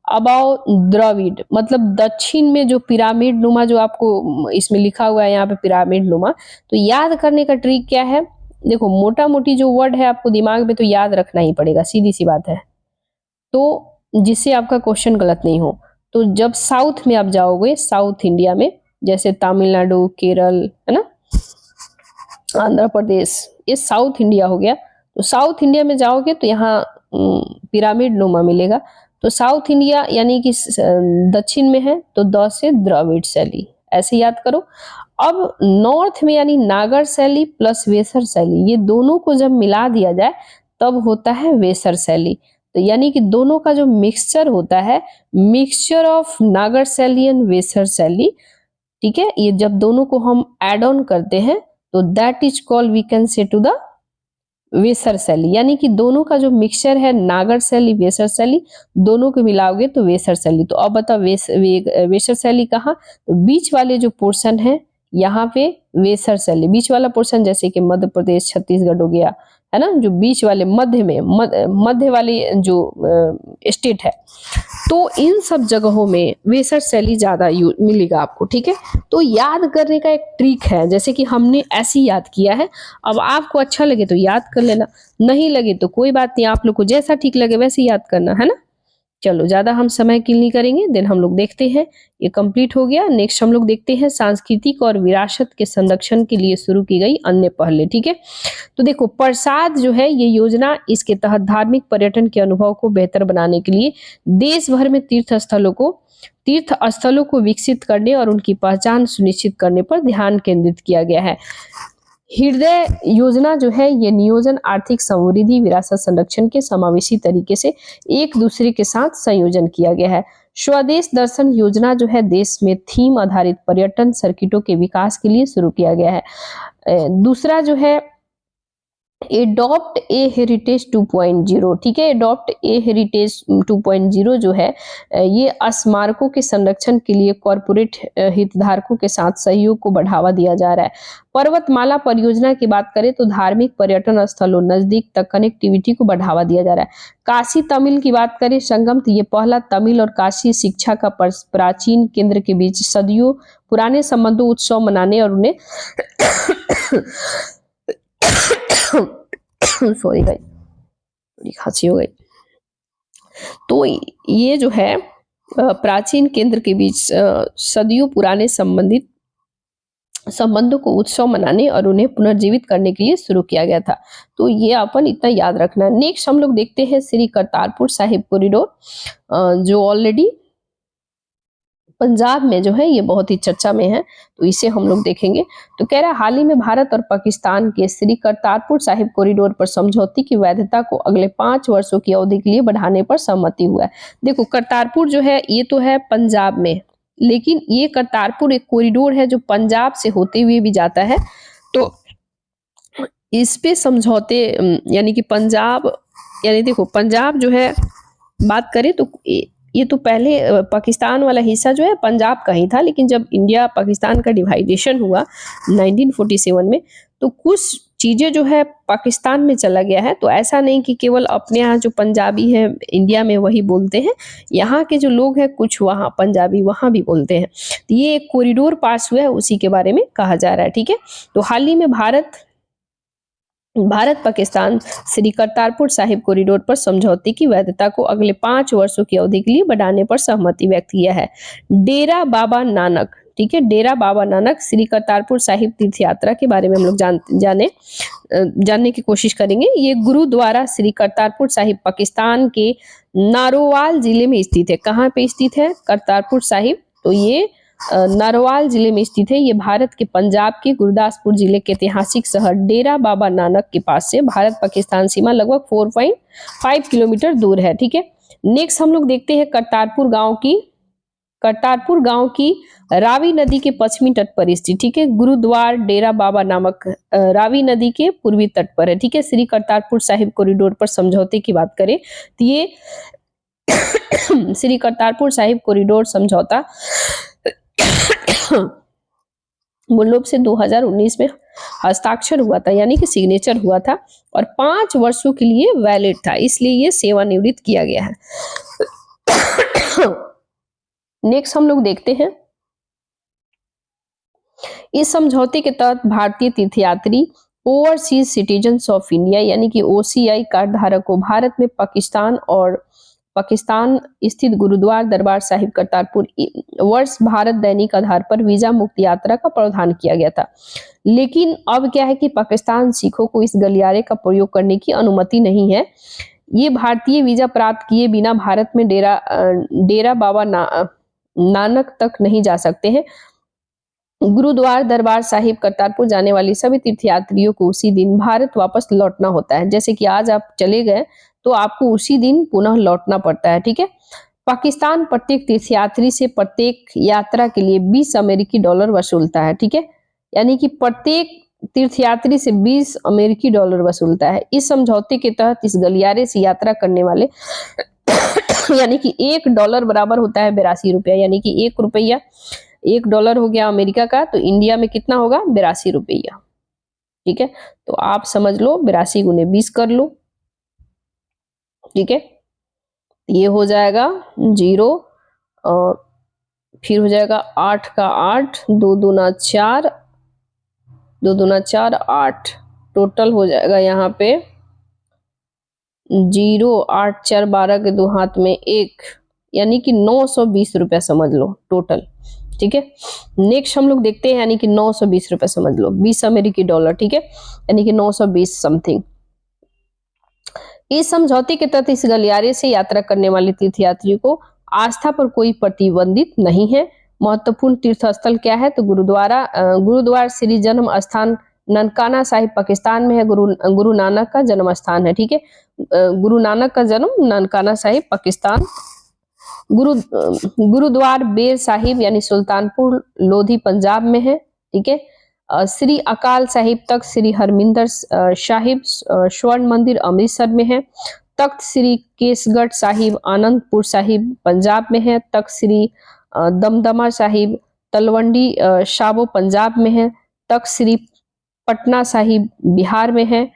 अब आओ द्रविड़, मतलब दक्षिण में जो पिरामिड नुमा जो आपको इसमें लिखा हुआ है यहाँ पे पिरामिड नुमा, तो याद करने का ट्रिक क्या है, देखो मोटा मोटी जो वर्ड है आपको दिमाग में तो याद रखना ही पड़ेगा, सीधी सी बात है, तो जिससे आपका क्वेश्चन गलत नहीं हो। तो जब साउथ में आप जाओगे, साउथ इंडिया में, जैसे तमिलनाडु, केरल, है ना, आंध्र प्रदेश, ये साउथ इंडिया हो गया, तो साउथ इंडिया में जाओगे तो यहाँ पिरामिड नुमा मिलेगा। तो साउथ इंडिया यानी कि दक्षिण में है तो द से द्रविड़ शैली, ऐसे याद करो। अब नॉर्थ में यानी नागर शैली प्लस वेसर शैली, ये दोनों को जब मिला दिया जाए तब होता है वेसर शैली। तो यानी कि दोनों का जो मिक्सचर होता है, मिक्सचर ऑफ नागर शैली एंड वेसर शैली, ठीक है, ये जब दोनों को हम एड ऑन करते हैं तो that is called, we can say to the Vesara शैली, यानी कि दोनों का जो मिक्सचर है नागर शैली वेसर शैली, दोनों को मिलाओगे तो वेसर शैली। तो अब बताओ वेसर शैली कहाँ, तो बीच वाले जो पोर्शन है यहाँ पे वेसर शैली, बीच वाला पोर्शन जैसे कि मध्य प्रदेश छत्तीसगढ़ हो गया, है ना, जो बीच वाले मध्य में मध्य वाली जो स्टेट है, तो इन सब जगहों में वेसर शैली ज्यादा मिलेगा आपको, ठीक है। तो याद करने का एक ट्रिक है, जैसे कि हमने ऐसे ही याद किया है, अब आपको अच्छा लगे तो याद कर लेना, नहीं लगे तो कोई बात नहीं, आप लोग को जैसा ठीक लगे वैसे याद करना, है ना। चलो ज्यादा हम समय किल नहीं करेंगे, देन हम लोग देखते हैं, ये कंप्लीट हो गया। नेक्स्ट हम लोग देखते हैं सांस्कृतिक और विरासत के संरक्षण के लिए शुरू की गई अन्य पहले, ठीक है। तो देखो प्रसाद जो है ये योजना, इसके तहत धार्मिक पर्यटन के अनुभव को बेहतर बनाने के लिए देश भर में तीर्थ स्थलों को विकसित करने और उनकी पहचान सुनिश्चित करने पर ध्यान केंद्रित किया गया है। हृदय योजना जो है ये नियोजन, आर्थिक समृद्धि, विरासत संरक्षण के समावेशी तरीके से एक दूसरे के साथ संयोजन किया गया है। स्वदेश दर्शन योजना जो है देश में थीम आधारित पर्यटन सर्किटों के विकास के लिए शुरू किया गया है। दूसरा जो है एडॉप्ट ए हेरिटेज 2.0, ठीक है। एडॉप्ट ए हेरिटेज 2.0 जो है ये स्मारकों के संरक्षण के लिए कॉरपोरेट हितधारकों के साथ सहयोग को बढ़ावा दिया जा रहा है। पर्वतमाला परियोजना की बात करें तो धार्मिक पर्यटन स्थलों नजदीक तक कनेक्टिविटी को बढ़ावा दिया जा रहा है। काशी तमिल की बात करें संगम, तो ये पहला तमिल और काशी शिक्षा का प्राचीन केंद्र के बीच सदियों पुराने संबंधों उत्सव मनाने और उन्हें सॉरी गाइस, थोड़ी खांसी हो गई। तो ये जो है प्राचीन केंद्र के बीच सदियों पुराने संबंधों को उत्सव मनाने और उन्हें पुनर्जीवित करने के लिए शुरू किया गया था। तो ये अपन इतना याद रखना। नेक्स्ट हम लोग देखते हैं श्री करतारपुर साहिब कॉरिडोर, जो ऑलरेडी पंजाब में जो है ये बहुत ही चर्चा में है, तो इसे हम लोग देखेंगे। तो कह रहा है हाल ही में भारत और पाकिस्तान के श्री करतारपुर साहिब कॉरिडोर पर समझौते की वैधता को अगले 5 वर्षों की अवधि के लिए बढ़ाने पर सहमति हुआ है। देखो करतारपुर जो है ये तो है पंजाब में, लेकिन ये करतारपुर एक कॉरिडोर है जो पंजाब से होते हुए भी जाता है। तो इस पे समझौते यानी कि पंजाब, यानी देखो पंजाब जो है बात करें तो ये तो पहले पाकिस्तान वाला हिस्सा जो है पंजाब का ही था, लेकिन जब इंडिया पाकिस्तान का डिवाइडेशन हुआ 1947 में, तो कुछ चीजें जो है पाकिस्तान में चला गया है। तो ऐसा नहीं कि केवल अपने यहाँ जो पंजाबी है इंडिया में वही बोलते हैं, यहाँ के जो लोग हैं कुछ वहाँ पंजाबी वहाँ भी बोलते हैं। तो ये एक कॉरिडोर पास हुआ है, उसी के बारे में कहा जा रहा है, ठीक है। तो हाल ही में भारत पाकिस्तान श्री करतारपुर साहिब कॉरिडोर पर समझौते की वैधता को अगले 5 वर्षों की अवधि के लिए बढ़ाने पर सहमति व्यक्त किया है। डेरा बाबा नानक, ठीक है, डेरा बाबा नानक श्री करतारपुर साहिब तीर्थ यात्रा के बारे में हम लोग जानने की कोशिश करेंगे। ये गुरुद्वारा श्री करतारपुर साहिब पाकिस्तान के नारोवाल जिले में स्थित है। कहाँ पे स्थित है करतारपुर साहिब? तो ये नारोवाल जिले में स्थित है। ये भारत के पंजाब के गुरदासपुर जिले के ऐतिहासिक शहर डेरा बाबा नानक के पास से भारत पाकिस्तान सीमा लगभग 4.5 किलोमीटर दूर है, ठीक है। नेक्स्ट हम लोग देखते हैं करतारपुर गांव की रावी नदी के पश्चिमी तट पर स्थित, ठीक है। गुरुद्वार डेरा बाबा नानक रावी नदी के पूर्वी तट पर है, ठीक है। श्री करतारपुर साहिब कॉरिडोर पर समझौते की बात करें तो ये श्री करतारपुर साहिब कॉरिडोर समझौता मूल रूप से 2019 में हस्ताक्षर हुआ था, यानी कि सिग्नेचर हुआ था और 5 वर्षों के लिए वैलिड था, इसलिए ये सेवानिवृत्त किया गया है। नेक्स्ट हम लोग देखते हैं, इस समझौते के तहत भारतीय तीर्थयात्री ओवरसीज सिटीजन्स ऑफ इंडिया यानी कि OCI कार्ड धारक को भारत में पाकिस्तान स्थित गुरुद्वारा दरबार साहिब करतारपुर वर्ष भारत दैनिक आधार पर वीजा मुक्त यात्रा का प्रावधान किया गया था। लेकिन अब क्या है कि पाकिस्तान सिखों को इस गलियारे का प्रयोग करने की अनुमति नहीं है। ये भारतीय वीजा प्राप्त किए बिना भारत में डेरा बाबा नानक तक नहीं जा सकते हैं। गुरुद्वारा दरबार साहिब करतारपुर जाने वाली सभी तीर्थयात्रियों को उसी दिन भारत वापस लौटना होता है। जैसे कि आज आप चले गए तो आपको उसी दिन पुनः लौटना पड़ता है, ठीक है। पाकिस्तान प्रत्येक तीर्थयात्री से प्रत्येक यात्रा के लिए 20 अमेरिकी डॉलर वसूलता है, ठीक है। यानी कि प्रत्येक तीर्थयात्री से 20 अमेरिकी डॉलर वसूलता है। इस समझौते के तहत इस गलियारे से यात्रा करने वाले यानी कि $1 बराबर होता है 82 रुपया, यानी कि $1 हो गया अमेरिका का, तो इंडिया में कितना होगा 82 रुपया, ठीक है। तो आप समझ लो 82 गुने 20 कर लो, ठीक है। ये हो जाएगा 0 और फिर हो जाएगा 8 का 8, 2 दूना 4, 2 दूना 4 8, टोटल हो जाएगा यहाँ पे 0 8 4 12 के 2 हाथ में 1, यानी कि 920 रुपया समझ लो टोटल, ठीक है। नेक्स्ट हम लोग देखते हैं, यानी कि 920 रुपया समझ लो, 20 अमेरिकी डॉलर, ठीक है, यानी कि 920 समथिंग। इस समझौते के तहत इस गलियारे से यात्रा करने वाले तीर्थयात्रियों को आस्था पर कोई प्रतिबंधित नहीं है। महत्वपूर्ण तीर्थ स्थल क्या है? तो गुरुद्वारा श्री जन्म स्थान ननकाना साहिब पाकिस्तान में है। गुरु नानक का जन्म स्थान है, ठीक है। गुरु नानक का जन्म ननकाना साहिब पाकिस्तान। गुरुद्वार बेर साहिब यानी सुल्तानपुर लोधी पंजाब में है, ठीक है। श्री अकाल साहिब तख्त श्री हरमिंदर साहिब स्वर्ण मंदिर अमृतसर में है। तख्त श्री केसगढ़ साहिब आनंदपुर साहिब पंजाब में है। तख्त श्री दमदमा साहिब तलवंडी साबो पंजाब में है। तख्त श्री पटना साहिब बिहार में है।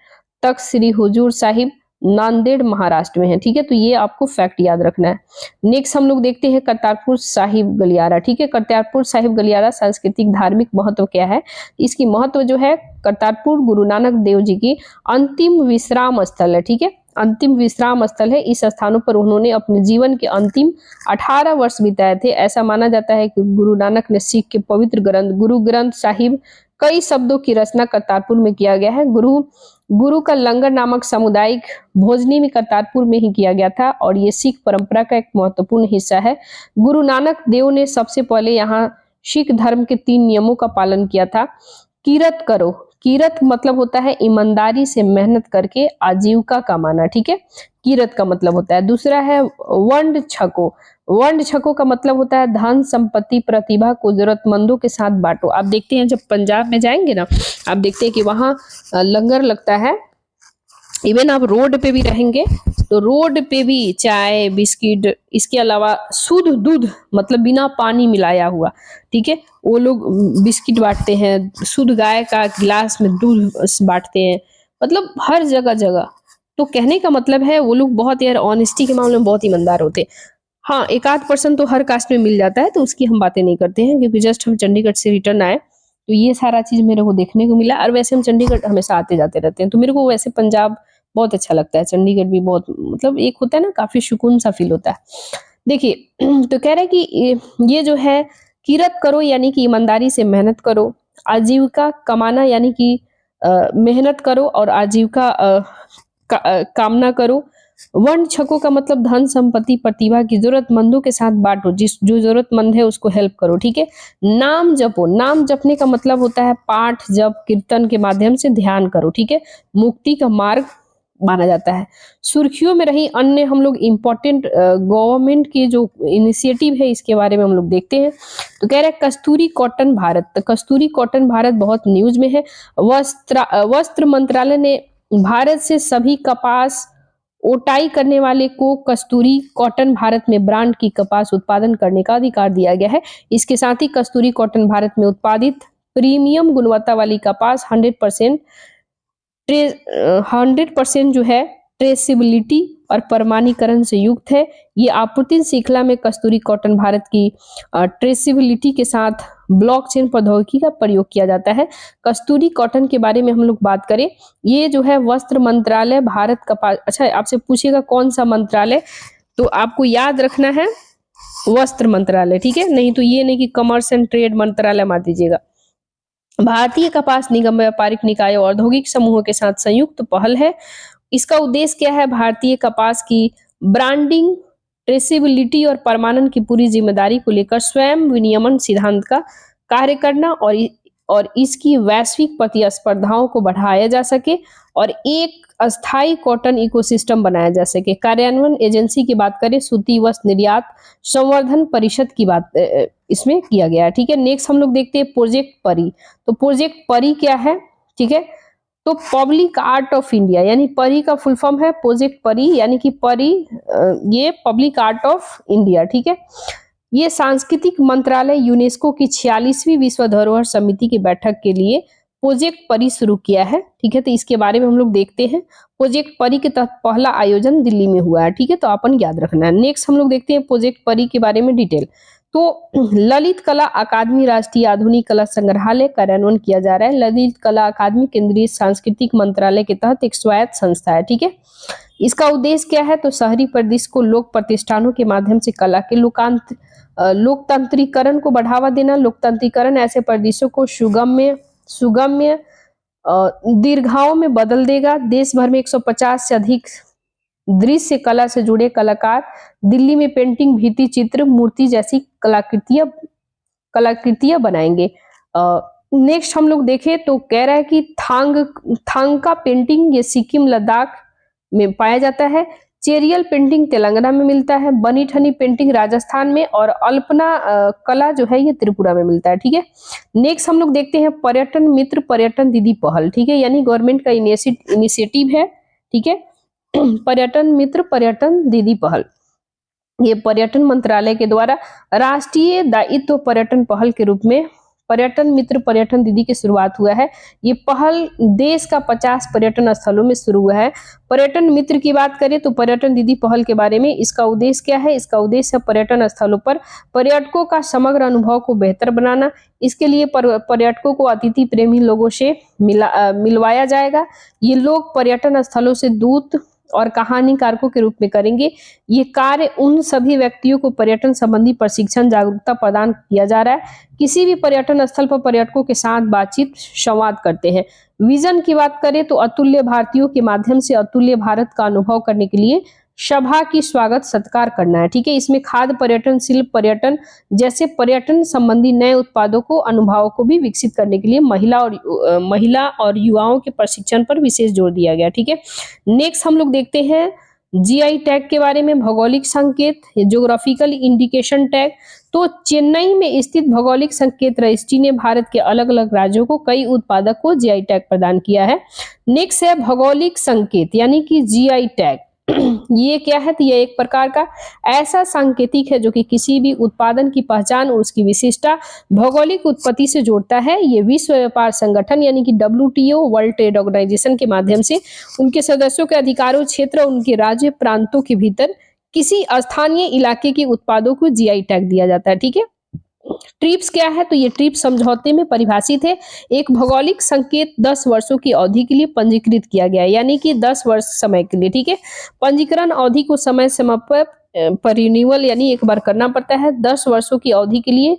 तख्त श्री हुजूर साहिब नांदेड़ महाराष्ट्र में है। ठीक है, तो ये आपको फैक्ट याद रखना है। नेक्स्ट हम लोग देखते हैं करतारपुर साहिब गलियारा। ठीक है, करतारपुर साहिब गलियारा सांस्कृतिक धार्मिक महत्व क्या है? इसकी महत्व जो है, करतारपुर गुरु नानक देव जी की अंतिम विश्राम स्थल है। ठीक है, अंतिम विश्राम स्थल है। इस स्थानों पर उन्होंने अपने जीवन के अंतिम 18 वर्ष बिताए थे। ऐसा माना जाता है कि गुरु नानक ने सिख के पवित्र ग्रंथ गुरु ग्रंथ साहिब कई शब्दों की रचना करतारपुर में किया गया है। गुरु का लंगर नामक सामुदायिक भोजनी में करतारपुर में ही किया गया था और ये सिख परंपरा का एक महत्वपूर्ण हिस्सा है। गुरु नानक देव ने सबसे पहले यहाँ सिख धर्म के 3 नियमों का पालन किया था। किरत करो, किरत मतलब होता है ईमानदारी से मेहनत करके आजीविका कमाना। ठीक है, किरत का मतलब होता है। दूसरा है वंड छको। वंड छको का मतलब होता है धन संपत्ति प्रतिभा को जरूरतमंदों के साथ बांटो। आप देखते हैं जब पंजाब में जाएंगे ना, आप देखते हैं कि वहां लंगर लगता है। इवन आप रोड पे भी रहेंगे तो रोड पे भी चाय बिस्किट, इसके अलावा शुद्ध दूध मतलब बिना पानी मिलाया हुआ, ठीक है, वो लोग बिस्किट बांटते हैं। शुद्ध गाय का गिलास में दूध बांटते हैं। मतलब हर जगह जगह। तो कहने का मतलब है वो लोग बहुत यार ऑनेस्टी के मामले में बहुत ईमानदार होते हैं। हाँ, 1-8% तो हर कास्ट में मिल जाता है, तो उसकी हम बातें नहीं करते हैं, क्योंकि जस्ट हम चंडीगढ़ से रिटर्न आए तो ये सारा चीज मेरे को देखने को मिला। और वैसे हम चंडीगढ़ हमेशा आते जाते रहते हैं, तो मेरे को वैसे पंजाब बहुत अच्छा लगता है। चंडीगढ़ भी बहुत, मतलब एक होता है ना, काफी सुकून सा फील होता है। देखिए, तो कह रहे हैं कि ये जो है, किरत करो यानी कि ईमानदारी से मेहनत करो, आजीविका कमाना यानी कि मेहनत करो और आजीविका कामना करो। वंड छको का मतलब धन संपत्ति प्रतिभा की जरूरतमंदों के साथ बांटो, जो जरूरतमंद है उसको हेल्प करो। ठीक है, नाम जपो। नाम जपने का मतलब होता है पाठ जप कीर्तन के माध्यम से ध्यान करो। ठीक है, मुक्ति का मार्ग माना जाता है। सुर्खियों में रही अन्य हम लोग इम्पोर्टेंट गवर्नमेंट की जो इनिशिएटिव है इसके बारे में हम लोग देखते हैं। तो कह रहे हैं कस्तूरी कॉटन भारत। तो कस्तूरी कॉटन भारत बहुत न्यूज में है। वस्त्र मंत्रालय ने भारत से सभी कपास ओटाई करने वाले को कस्तूरी कॉटन भारत में ब्रांड की कपास उत्पादन करने का अधिकार दिया गया है। इसके साथ ही कस्तूरी कॉटन भारत में उत्पादित प्रीमियम गुणवत्ता वाली कपास 100% जो है ट्रेसेबिलिटी और प्रमाणीकरण से युक्त है। ये आपूर्ति श्रृंखला में कस्तूरी कॉटन भारत की ट्रेसेबिलिटी के साथ ब्लॉकचेन प्रौद्योगिकी का प्रयोग किया जाता है। कस्तूरी कॉटन के बारे में हम लोग बात करें, ये जो है वस्त्र मंत्रालय भारत कपास, अच्छा आपसे पूछेगा कौन सा मंत्रालय, तो आपको याद रखना है वस्त्र मंत्रालय। ठीक है, नहीं तो ये नहीं कि कॉमर्स एंड ट्रेड मंत्रालय मार दीजिएगा। भारतीय कपास निगम व्यापारिक निकाय और औद्योगिक समूहों के साथ संयुक्त पहल है। इसका उद्देश्य क्या है? भारतीय कपास की ब्रांडिंग, ट्रेसेबिलिटी और प्रमाणन की पूरी जिम्मेदारी को लेकर स्वयं विनियमन सिद्धांत का कार्य करना और इसकी वैश्विक प्रतिस्पर्धाओं को बढ़ाया जा सके और एक अस्थायी कॉटन इकोसिस्टम बनाया जा सके। कार्यान्वयन एजेंसी की बात करें, सूती वस्त्र निर्यात संवर्धन परिषद की बात इसमें किया गया है। ठीक है, नेक्स्ट हम लोग देखते हैं प्रोजेक्ट परी। तो प्रोजेक्ट परी क्या है? ठीक है, तो पब्लिक आर्ट ऑफ इंडिया, यानी परी का फुल फॉर्म है प्रोजेक्ट परी, यानी कि परी ये पब्लिक आर्ट ऑफ इंडिया। ठीक है, ये सांस्कृतिक मंत्रालय यूनेस्को की 46वीं विश्व धरोहर समिति की बैठक के लिए प्रोजेक्ट परी शुरू किया है। ठीक है, तो इसके बारे में हम लोग देखते हैं। प्रोजेक्ट परी के तहत पहला आयोजन दिल्ली में हुआ है। ठीक है, तो अपन याद रखना है। नेक्स्ट हम लोग देखते हैं प्रोजेक्ट परी के बारे में डिटेल। तो ललित कला अकादमी राष्ट्रीय आधुनिक कला संग्रहालय कार्यान्वयन किया जा रहा है। ललित कला अकादमी केंद्रीय सांस्कृतिक मंत्रालय के तहत एक स्वायत्त संस्था है। ठीक है, इसका उद्देश्य क्या है? तो शहरी परिदृश्य को लोक प्रतिष्ठानों के माध्यम से कला के लोकतांत्रिकरण को बढ़ावा देना। लोकतांत्रिकरण ऐसे परिदृश्यों को सुगम्य दीर्घाओं में बदल देगा। देश भर में 150 से अधिक दृश्य कला से जुड़े कलाकार दिल्ली में पेंटिंग, भित्ति चित्र, मूर्ति जैसी कलाकृतियां बनाएंगे। नेक्स्ट हम लोग देखें तो कह रहा है कि थांग का पेंटिंग, ये सिक्किम लद्दाख में पाया जाता है। चेरियल पेंटिंग तेलंगाना में मिलता है, बनी ठनी पेंटिंग राजस्थान में, और अल्पना कला जो है ये त्रिपुरा में मिलता है। ठीक है, नेक्स्ट हम लोग देखते हैं पर्यटन मित्र पर्यटन दीदी पहल। ठीक है, यानी गवर्नमेंट का इनिशिएटिव है। ठीक है, पर्यटन मित्र पर्यटन दीदी पहल, ये पर्यटन मंत्रालय के द्वारा राष्ट्रीय दायित्व पर्यटन पहल के रूप में पर्यटन मित्र पर्यटन दीदी की शुरुआत हुआ है। ये पहल देश का 50 पर्यटन स्थलों में शुरू हुआ है। पर्यटन मित्र की बात करें तो पर्यटन दीदी पहल के बारे में, इसका उद्देश्य क्या है? इसका उद्देश्य है पर्यटन स्थलों पर पर्यटकों का समग्र अनुभव को बेहतर बनाना। इसके लिए पर्यटकों को अतिथि प्रेमी लोगों से मिलवाया जाएगा। ये लोग पर्यटन स्थलों से दूत और कहानीकारकों के रूप में करेंगे। ये कार्य उन सभी व्यक्तियों को पर्यटन संबंधी प्रशिक्षण जागरूकता प्रदान किया जा रहा है। किसी भी पर्यटन स्थल पर पर्यटकों के साथ बातचीत संवाद करते हैं। विजन की बात करें तो अतुल्य भारतीयों के माध्यम से अतुल्य भारत का अनुभव करने के लिए सभा की स्वागत सत्कार करना है। ठीक है, इसमें खाद्य पर्यटन, शिल्प पर्यटन जैसे पर्यटन संबंधी नए उत्पादों को अनुभवों को भी विकसित करने के लिए महिला और युवाओं के प्रशिक्षण पर विशेष जोर दिया गया। ठीक है, नेक्स्ट हम लोग देखते हैं जीआई टैग के बारे में, भौगोलिक संकेत, ज्योग्राफिकल इंडिकेशन टैग। तो चेन्नई में स्थित भौगोलिक संकेत रजिस्ट्री ने भारत के अलग अलग राज्यों को कई उत्पादक को जीआई टैग प्रदान किया है। नेक्स्ट है भौगोलिक संकेत यानी कि जीआई टैग। ये क्या है? तो ये एक प्रकार का ऐसा सांकेतिक है जो कि किसी भी उत्पादन की पहचान और उसकी विशिष्टता भौगोलिक उत्पत्ति से जोड़ता है। ये विश्व व्यापार संगठन यानी कि WTO वर्ल्ड ट्रेड ऑर्गेनाइजेशन के माध्यम से उनके सदस्यों के अधिकारों, क्षेत्र, उनके राज्य प्रांतों के भीतर किसी स्थानीय इलाके के उत्पादों को जीआई टैग दिया जाता है। ठीक है, ट्रिप्स क्या है? तो ये ट्रिप्स समझौते में परिभाषित है। एक भौगोलिक संकेत 10 वर्षों की अवधि के लिए पंजीकृत किया गया है, यानी कि 10 वर्ष समय के लिए। ठीक है, पंजीकरण अवधि को समय समय पर रिन्यूअल यानी एक बार करना पड़ता है। 10 वर्षों की अवधि के लिए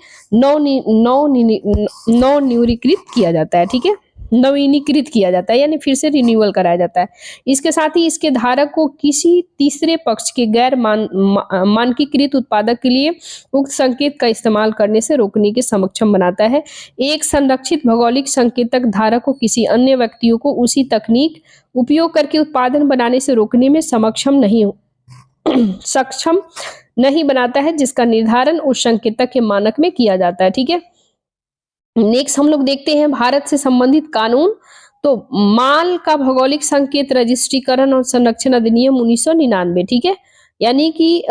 नवनीकृत किया जाता है। ठीक है, नवीनीकृत किया जाता है यानी फिर से रिन्यूअल कराया जाता है। इसके साथ ही इसके धारक को किसी तीसरे पक्ष के गैर मानकीकृत उत्पादक के लिए उक्त संकेत का इस्तेमाल करने से रोकने के सक्षम बनाता है। एक संरक्षित भौगोलिक संकेतक धारक को किसी अन्य व्यक्तियों को उसी तकनीक उपयोग करके उत्पादन बनाने से रोकने में सक्षम नहीं बनाता है, जिसका निर्धारण उस संकेतक के मानक में किया जाता है। ठीक है, नेक्स्ट हम लोग देखते हैं भारत से संबंधित कानून। तो माल का भौगोलिक संकेत रजिस्ट्रीकरण और संरक्षण अधिनियम 1999। ठीक है, यानी कि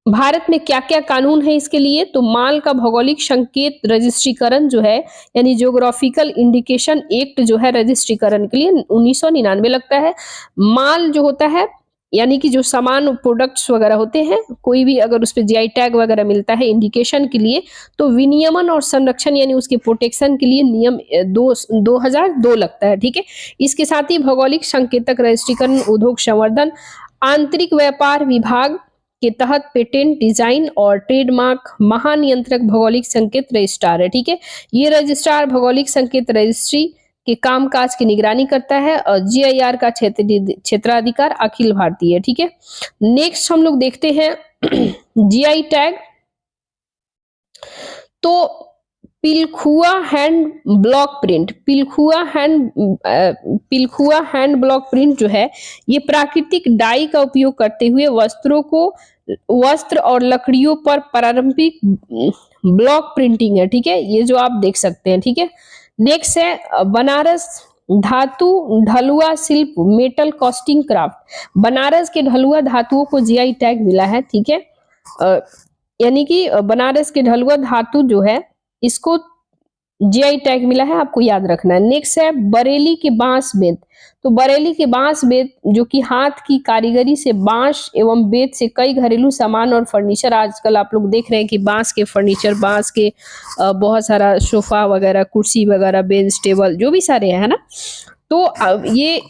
भारत में क्या क्या कानून है इसके लिए? तो माल का भौगोलिक संकेत रजिस्ट्रीकरण जो है यानी ज्योग्राफिकल इंडिकेशन एक्ट जो है रजिस्ट्रीकरण के लिए 1999 लगता है। माल जो होता है यानी कि जो सामान प्रोडक्ट्स वगैरह होते हैं, कोई भी अगर उस पर जीआई टैग वगैरह मिलता है इंडिकेशन के लिए, तो विनियमन और संरक्षण यानी उसके प्रोटेक्शन के लिए नियम 2002 लगता है। ठीक है, इसके साथ ही भौगोलिक संकेतक रजिस्ट्रीकरण उद्योग संवर्धन आंतरिक व्यापार विभाग के तहत पेटेंट, डिजाइन और ट्रेडमार्क महानियंत्रक भौगोलिक संकेत रजिस्ट्रार है। ठीक है, ये रजिस्ट्रार भौगोलिक संकेत रजिस्ट्री के कामकाज की निगरानी करता है और जीआईआर का क्षेत्राधिकार अखिल भारतीय है। ठीक है, नेक्स्ट हम लोग देखते हैं जीआई टैग। तो Pilkhuwa hand block print, Pilkhuwa hand block print जो है ये प्राकृतिक डाई का उपयोग करते हुए वस्त्र और लकड़ियों पर पारंपरिक ब्लॉक प्रिंटिंग है। ठीक है, ये जो आप देख सकते हैं। ठीक है, नेक्स्ट है बनारस धातु ढलुआ शिल्प मेटल कास्टिंग क्राफ्ट। बनारस के ढलुआ धातुओं को जीआई टैग मिला है। ठीक है, यानी कि बनारस के ढलुआ धातु जो है इसको जीआई टैग मिला है, आपको याद रखना है। नेक्स्ट है बरेली के बांस बेत। तो बरेली के बांस बेत जो कि हाथ की कारीगरी से बांस एवं बेत से कई घरेलू सामान और फर्नीचर, आजकल आप लोग देख रहे हैं कि बांस के फर्नीचर, बांस के बहुत सारा सोफा वगैरह, कुर्सी वगैरह, बेंच, टेबल जो भी सारे है ना, तो ये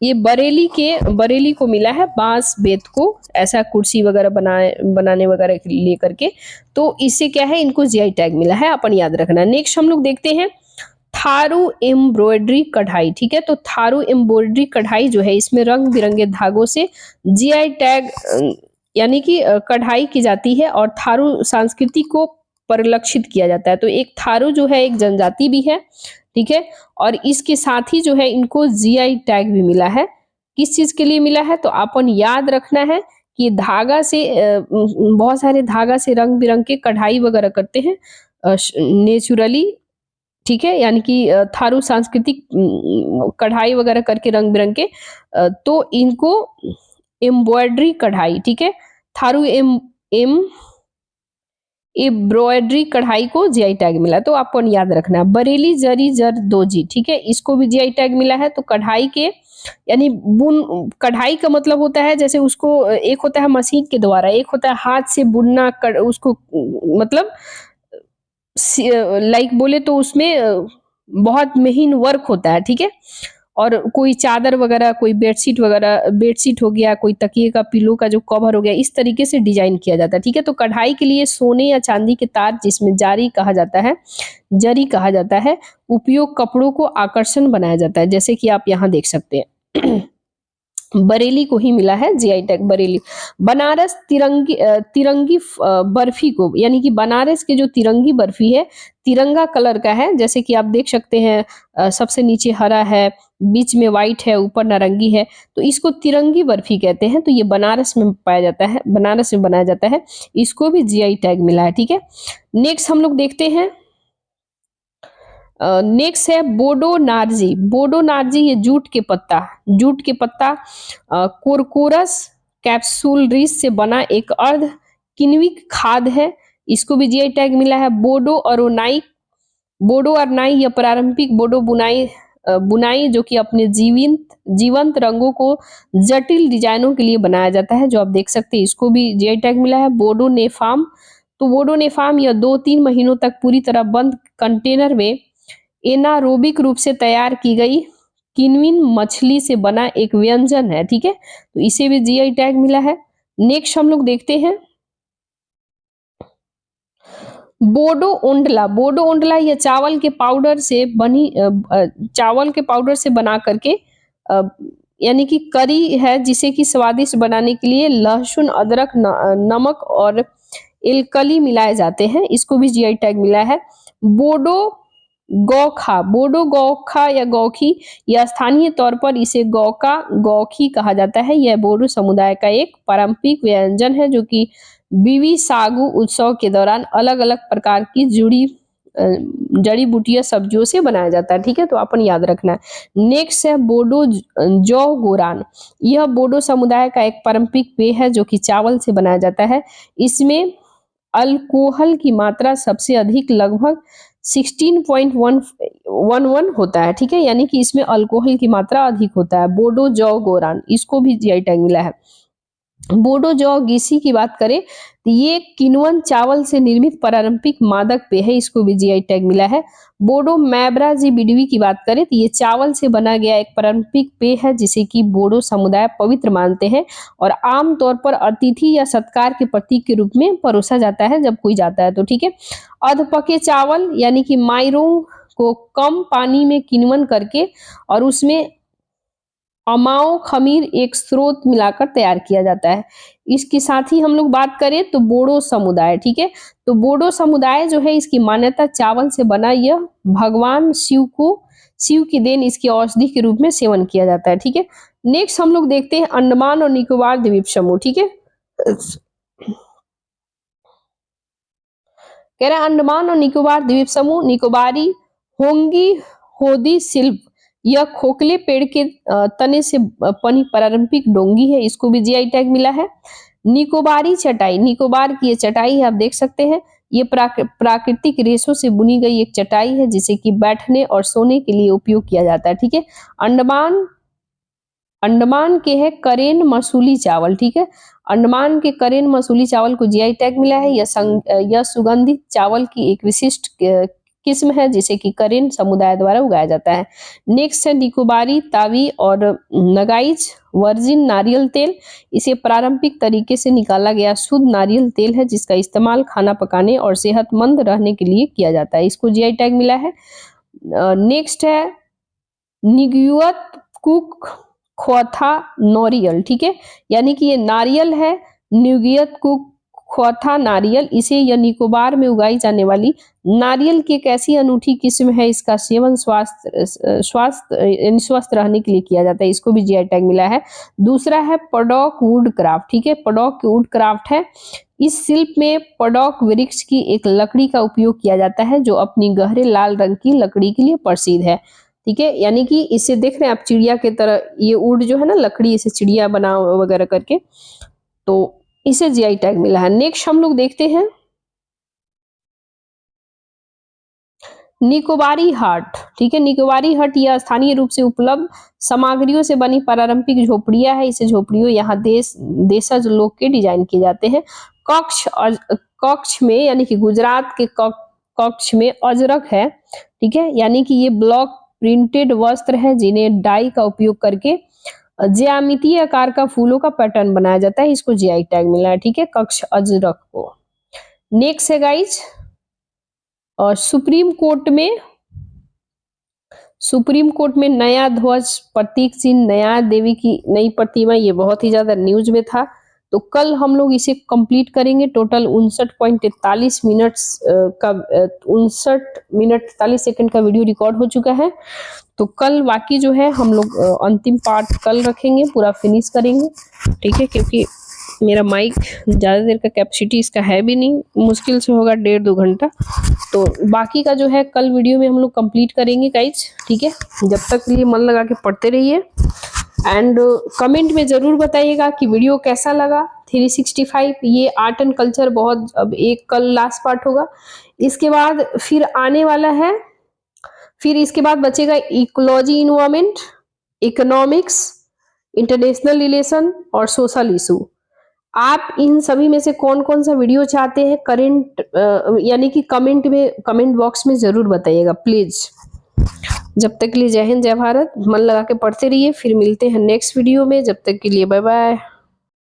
बरेली को मिला है बांस बेत को, ऐसा कुर्सी वगैरह बनाने वगैरह लेकर के। तो इससे क्या है, इनको जीआई टैग मिला है, अपन याद रखना। नेक्स्ट हम लोग देखते हैं थारू एम्ब्रॉयडरी कढ़ाई। ठीक है, तो थारू एम्ब्रॉयडरी कढ़ाई जो है इसमें रंग बिरंगे धागों से जीआई टैग यानी कि कढ़ाई की जाती है और थारू संस्कृति को परिलक्षित किया जाता है। तो एक थारू जो है एक जनजाति भी है। ठीक है, और इसके साथ ही जो है इनको जीआई टैग भी मिला है। किस चीज के लिए मिला है? तो अपन याद रखना है कि धागा से बहुत सारे धागा से रंग बिरंग के कढ़ाई वगैरह करते हैं नेचुरली, ठीक है, यानी कि थारू सांस्कृतिक कढ़ाई वगैरह करके रंग बिरंग के, तो इनको एम्ब्रॉयडरी कढ़ाई, ठीक है, थारू एम एम एम्ब्रॉयडरी कढ़ाई को जीआई टैग मिला, तो आपको याद रखना है। बरेली जरी जरदोजी, ठीक है, इसको भी जीआई टैग मिला है। तो कढ़ाई के यानी बुन कढ़ाई का मतलब होता है जैसे उसको एक होता है मशीन के द्वारा, एक होता है हाथ से बुनना उसको मतलब लाइक बोले तो उसमें बहुत महीन वर्क होता है, ठीक है। और कोई चादर वगैरह, कोई बेडशीट वगैरह, बेडशीट हो गया, कोई तकिए का पिलो का जो कवर हो गया, इस तरीके से डिजाइन किया जाता है, ठीक है। तो कढ़ाई के लिए सोने या चांदी के तार, जिसमें जारी कहा जाता है, जरी कहा जाता है, उपयोग कपड़ों को आकर्षण बनाया जाता है, जैसे कि आप यहाँ देख सकते हैं। बरेली को ही मिला है जीआई टैग, बरेली। बनारस तिरंगी बर्फी को, यानी कि बनारस के जो तिरंगी बर्फी है, तिरंगा कलर का है, जैसे कि आप देख सकते हैं, सबसे नीचे हरा है, बीच में व्हाइट है, ऊपर नारंगी है, तो इसको तिरंगी बर्फी कहते हैं। तो ये बनारस में पाया जाता है, बनारस में बनाया जाता है, इसको भी जीआई टैग मिला है, ठीक है। नेक्स्ट हम लोग देखते हैं, नेक्स्ट है बोडो नार्जी। बोडो नार्जी ये जूट के पत्ता कोरकोरस कैप्सूलरिस से बना एक अर्ध किण्विक खाद है, इसको भी जीआई टैग मिला है। बोडो और नाई या पारंपरिक बोडो बुनाई जो कि अपने जीवंत रंगों को जटिल डिजाइनों के लिए बनाया जाता है, जो आप देख सकते हैं, इसको भी जीआई टैग मिला है। बोडो नेफाम, तो बोडो नेफाम यह 2-3 महीनों तक पूरी तरह बंद कंटेनर में एनारोबिक रूप से तैयार की गई किन्विन मछली से बना एक व्यंजन है, ठीक है, तो इसे भी जीआई टैग मिला है। नेक्स्ट हम लोग देखते हैं बोडो ओंडला। बोडो ओंडला यह चावल के पाउडर से बना करके अ, यानी कि करी है, जिसे कि स्वादिष्ट बनाने के लिए लहसुन, अदरक, नमक और एलकली मिलाए जाते हैं, इसको भी जीआई टैग मिला है। बोडो बोडो गौखा या गौखी, या स्थानीय तौर पर इसे गौका गौखी कहा जाता है। यह बोडो समुदाय का एक पारंपरिक व्यंजन है, जो कि बीवी सागु उत्सव के दौरान अलग अलग प्रकार की जड़ी बूटियां सब्जियों से बनाया जाता है, ठीक है, तो अपन याद रखना है। नेक्स्ट है बोडो जौ गोरान। यह बोडो समुदाय का एक पारंपरिक पेय है, जो कि चावल से बनाया जाता है। इसमें अल्कोहल की मात्रा सबसे अधिक लगभग 16.11 होता है, ठीक है, यानी कि इसमें अल्कोहल की मात्रा अधिक होता है। बोडो जौ गोरान, इसको भी जीआई टैग मिला है। बोडो जौ गीसी की बात करें तो ये किण्वन चावल से निर्मित पारंपरिक मादक पेय है, इसको भी जीआई टैग मिला है। बोडो मैब्रा जी बिडवी की बात करें तो ये चावल से बना गया एक पारंपरिक पेय है, जिसे कि बोडो समुदाय पवित्र मानते हैं और आमतौर पर अतिथि या सत्कार के प्रतीक के रूप में परोसा जाता है जब कोई जाता है तो, ठीक है। अधपके चावल यानी कि माइरोंग को कम पानी में किण्वन करके और उसमें अमाओ खमीर एक स्रोत मिलाकर तैयार किया जाता है। इसके साथ ही हम लोग बात करें तो बोडो समुदाय, ठीक है, तो बोडो समुदाय जो है, इसकी मान्यता चावल से बना यह भगवान शिव की देन इसकी औषधि के रूप में सेवन किया जाता है, ठीक है। नेक्स्ट हम लोग देखते हैं अंडमान और निकोबार द्वीप समूह, ठीक है। कह रहा है अंडमान और निकोबार द्वीप समूह, निकोबारी होंगी होदी शिल्प, यह खोखले पेड़ के तने से बनी पारंपरिक डोंगी है, इसको भी जीआई टैग मिला है। निकोबारी चटाई, निकोबार की ये चटाई है, आप देख सकते हैं, ये प्राकृतिक रेशों से बुनी गई एक चटाई है, जिसे कि बैठने और सोने के लिए उपयोग किया जाता है, ठीक है। अंडमान अंडमान के है करेन मसूली चावल, ठीक है, अंडमान के करेन मसूली चावल को जीआई टैग मिला है। यह सुगंधित चावल की एक विशिष्ट किस्म है, जिसे कि करेन समुदाय द्वारा उगाया जाता है। नेक्स्ट है निकोबारी तावी और नगाइज वर्जिन नारियल तेल, इसे पारंपरिक तरीके से निकाला गया शुद्ध नारियल तेल है, जिसका इस्तेमाल खाना पकाने और सेहतमंद रहने के लिए किया जाता है, इसको जीआई टैग मिला है। नेक्स्ट है निगुअत कुक खोथा नोरियल, ठीक है, यानी कि ये नारियल है, न्यूगियत कुक ख्वाथा नारियल, इसे या निकोबार में उगाई जाने वाली नारियल की एक ऐसी अनूठी किस्म है, इसका सेवन स्वस्थ रहने के लिए किया जाता है, इसको भी जीआई टैग मिला है। दूसरा है पडॉक वुड क्राफ्ट, ठीक है, पडॉक वुड क्राफ्ट है। इस शिल्प में पडॉक वृक्ष की एक लकड़ी का उपयोग किया जाता है जो अपनी गहरे लाल रंग की लकड़ी के लिए प्रसिद्ध है, ठीक है। यानी कि इसे देख रहे हैं आप चिड़िया के तरह, ये वुड जो है ना लकड़ी, इसे चिड़िया बना वगैरह करके, तो इसे जीआई टैग मिला है। नेक्स्ट हम लोग देखते हैं निकोबारी हट, ठीक है। निकोबारी हट यह स्थानीय रूप से उपलब्ध सामग्रियों से बनी पारंपरिक झोपड़ियां है। इसे झोपड़ियों यहाँ देशज लोग के डिजाइन किए जाते हैं। कक्ष में यानी कि गुजरात के कक्ष में अजरक है, ठीक है, यानी कि ये ब्लॉक प्रिंटेड वस्त्र है जिन्हें डाई का उपयोग करके ज्यामितीय आकार का फूलों का पैटर्न बनाया जाता है, इसको जीआई टैग मिला है, ठीक है, कक्ष अजरक को। नेक्स्ट है गाइज, और सुप्रीम कोर्ट में नया ध्वज, प्रतीक चिन्ह, नया देवी की नई प्रतिमा, ये बहुत ही ज्यादा न्यूज में था, तो कल हम लोग इसे कंप्लीट करेंगे। टोटल 59.43 मिनट्स का 59 मिनट 43 सेकंड का वीडियो रिकॉर्ड हो चुका है। तो कल बाकी जो है हम लोग अंतिम पार्ट कल रखेंगे, पूरा फिनिश करेंगे, ठीक है, क्योंकि मेरा माइक ज़्यादा देर का कैपेसिटी इसका है भी नहीं, मुश्किल से होगा 1.5-2 घंटा। तो बाकी का जो है कल वीडियो में हम लोग कंप्लीट करेंगे गाइज, ठीक है। जब तक के लिए मन लगा के पढ़ते रहिए एंड कमेंट में ज़रूर बताइएगा कि वीडियो कैसा लगा। 365 ये आर्ट एंड कल्चर बहुत, अब एक कल लास्ट पार्ट होगा, इसके बाद फिर आने वाला है, फिर इसके बाद बचेगा ecology environment, economics, international relation और सोशल इशू। आप इन सभी में से कौन कौन सा वीडियो चाहते हैं करेंट, यानी कि कमेंट बॉक्स में जरूर बताइएगा प्लीज। जब तक के लिए जय हिंद जय भारत, मन लगा के पढ़ते रहिए, फिर मिलते हैं नेक्स्ट वीडियो में, जब तक के लिए बाय बाय।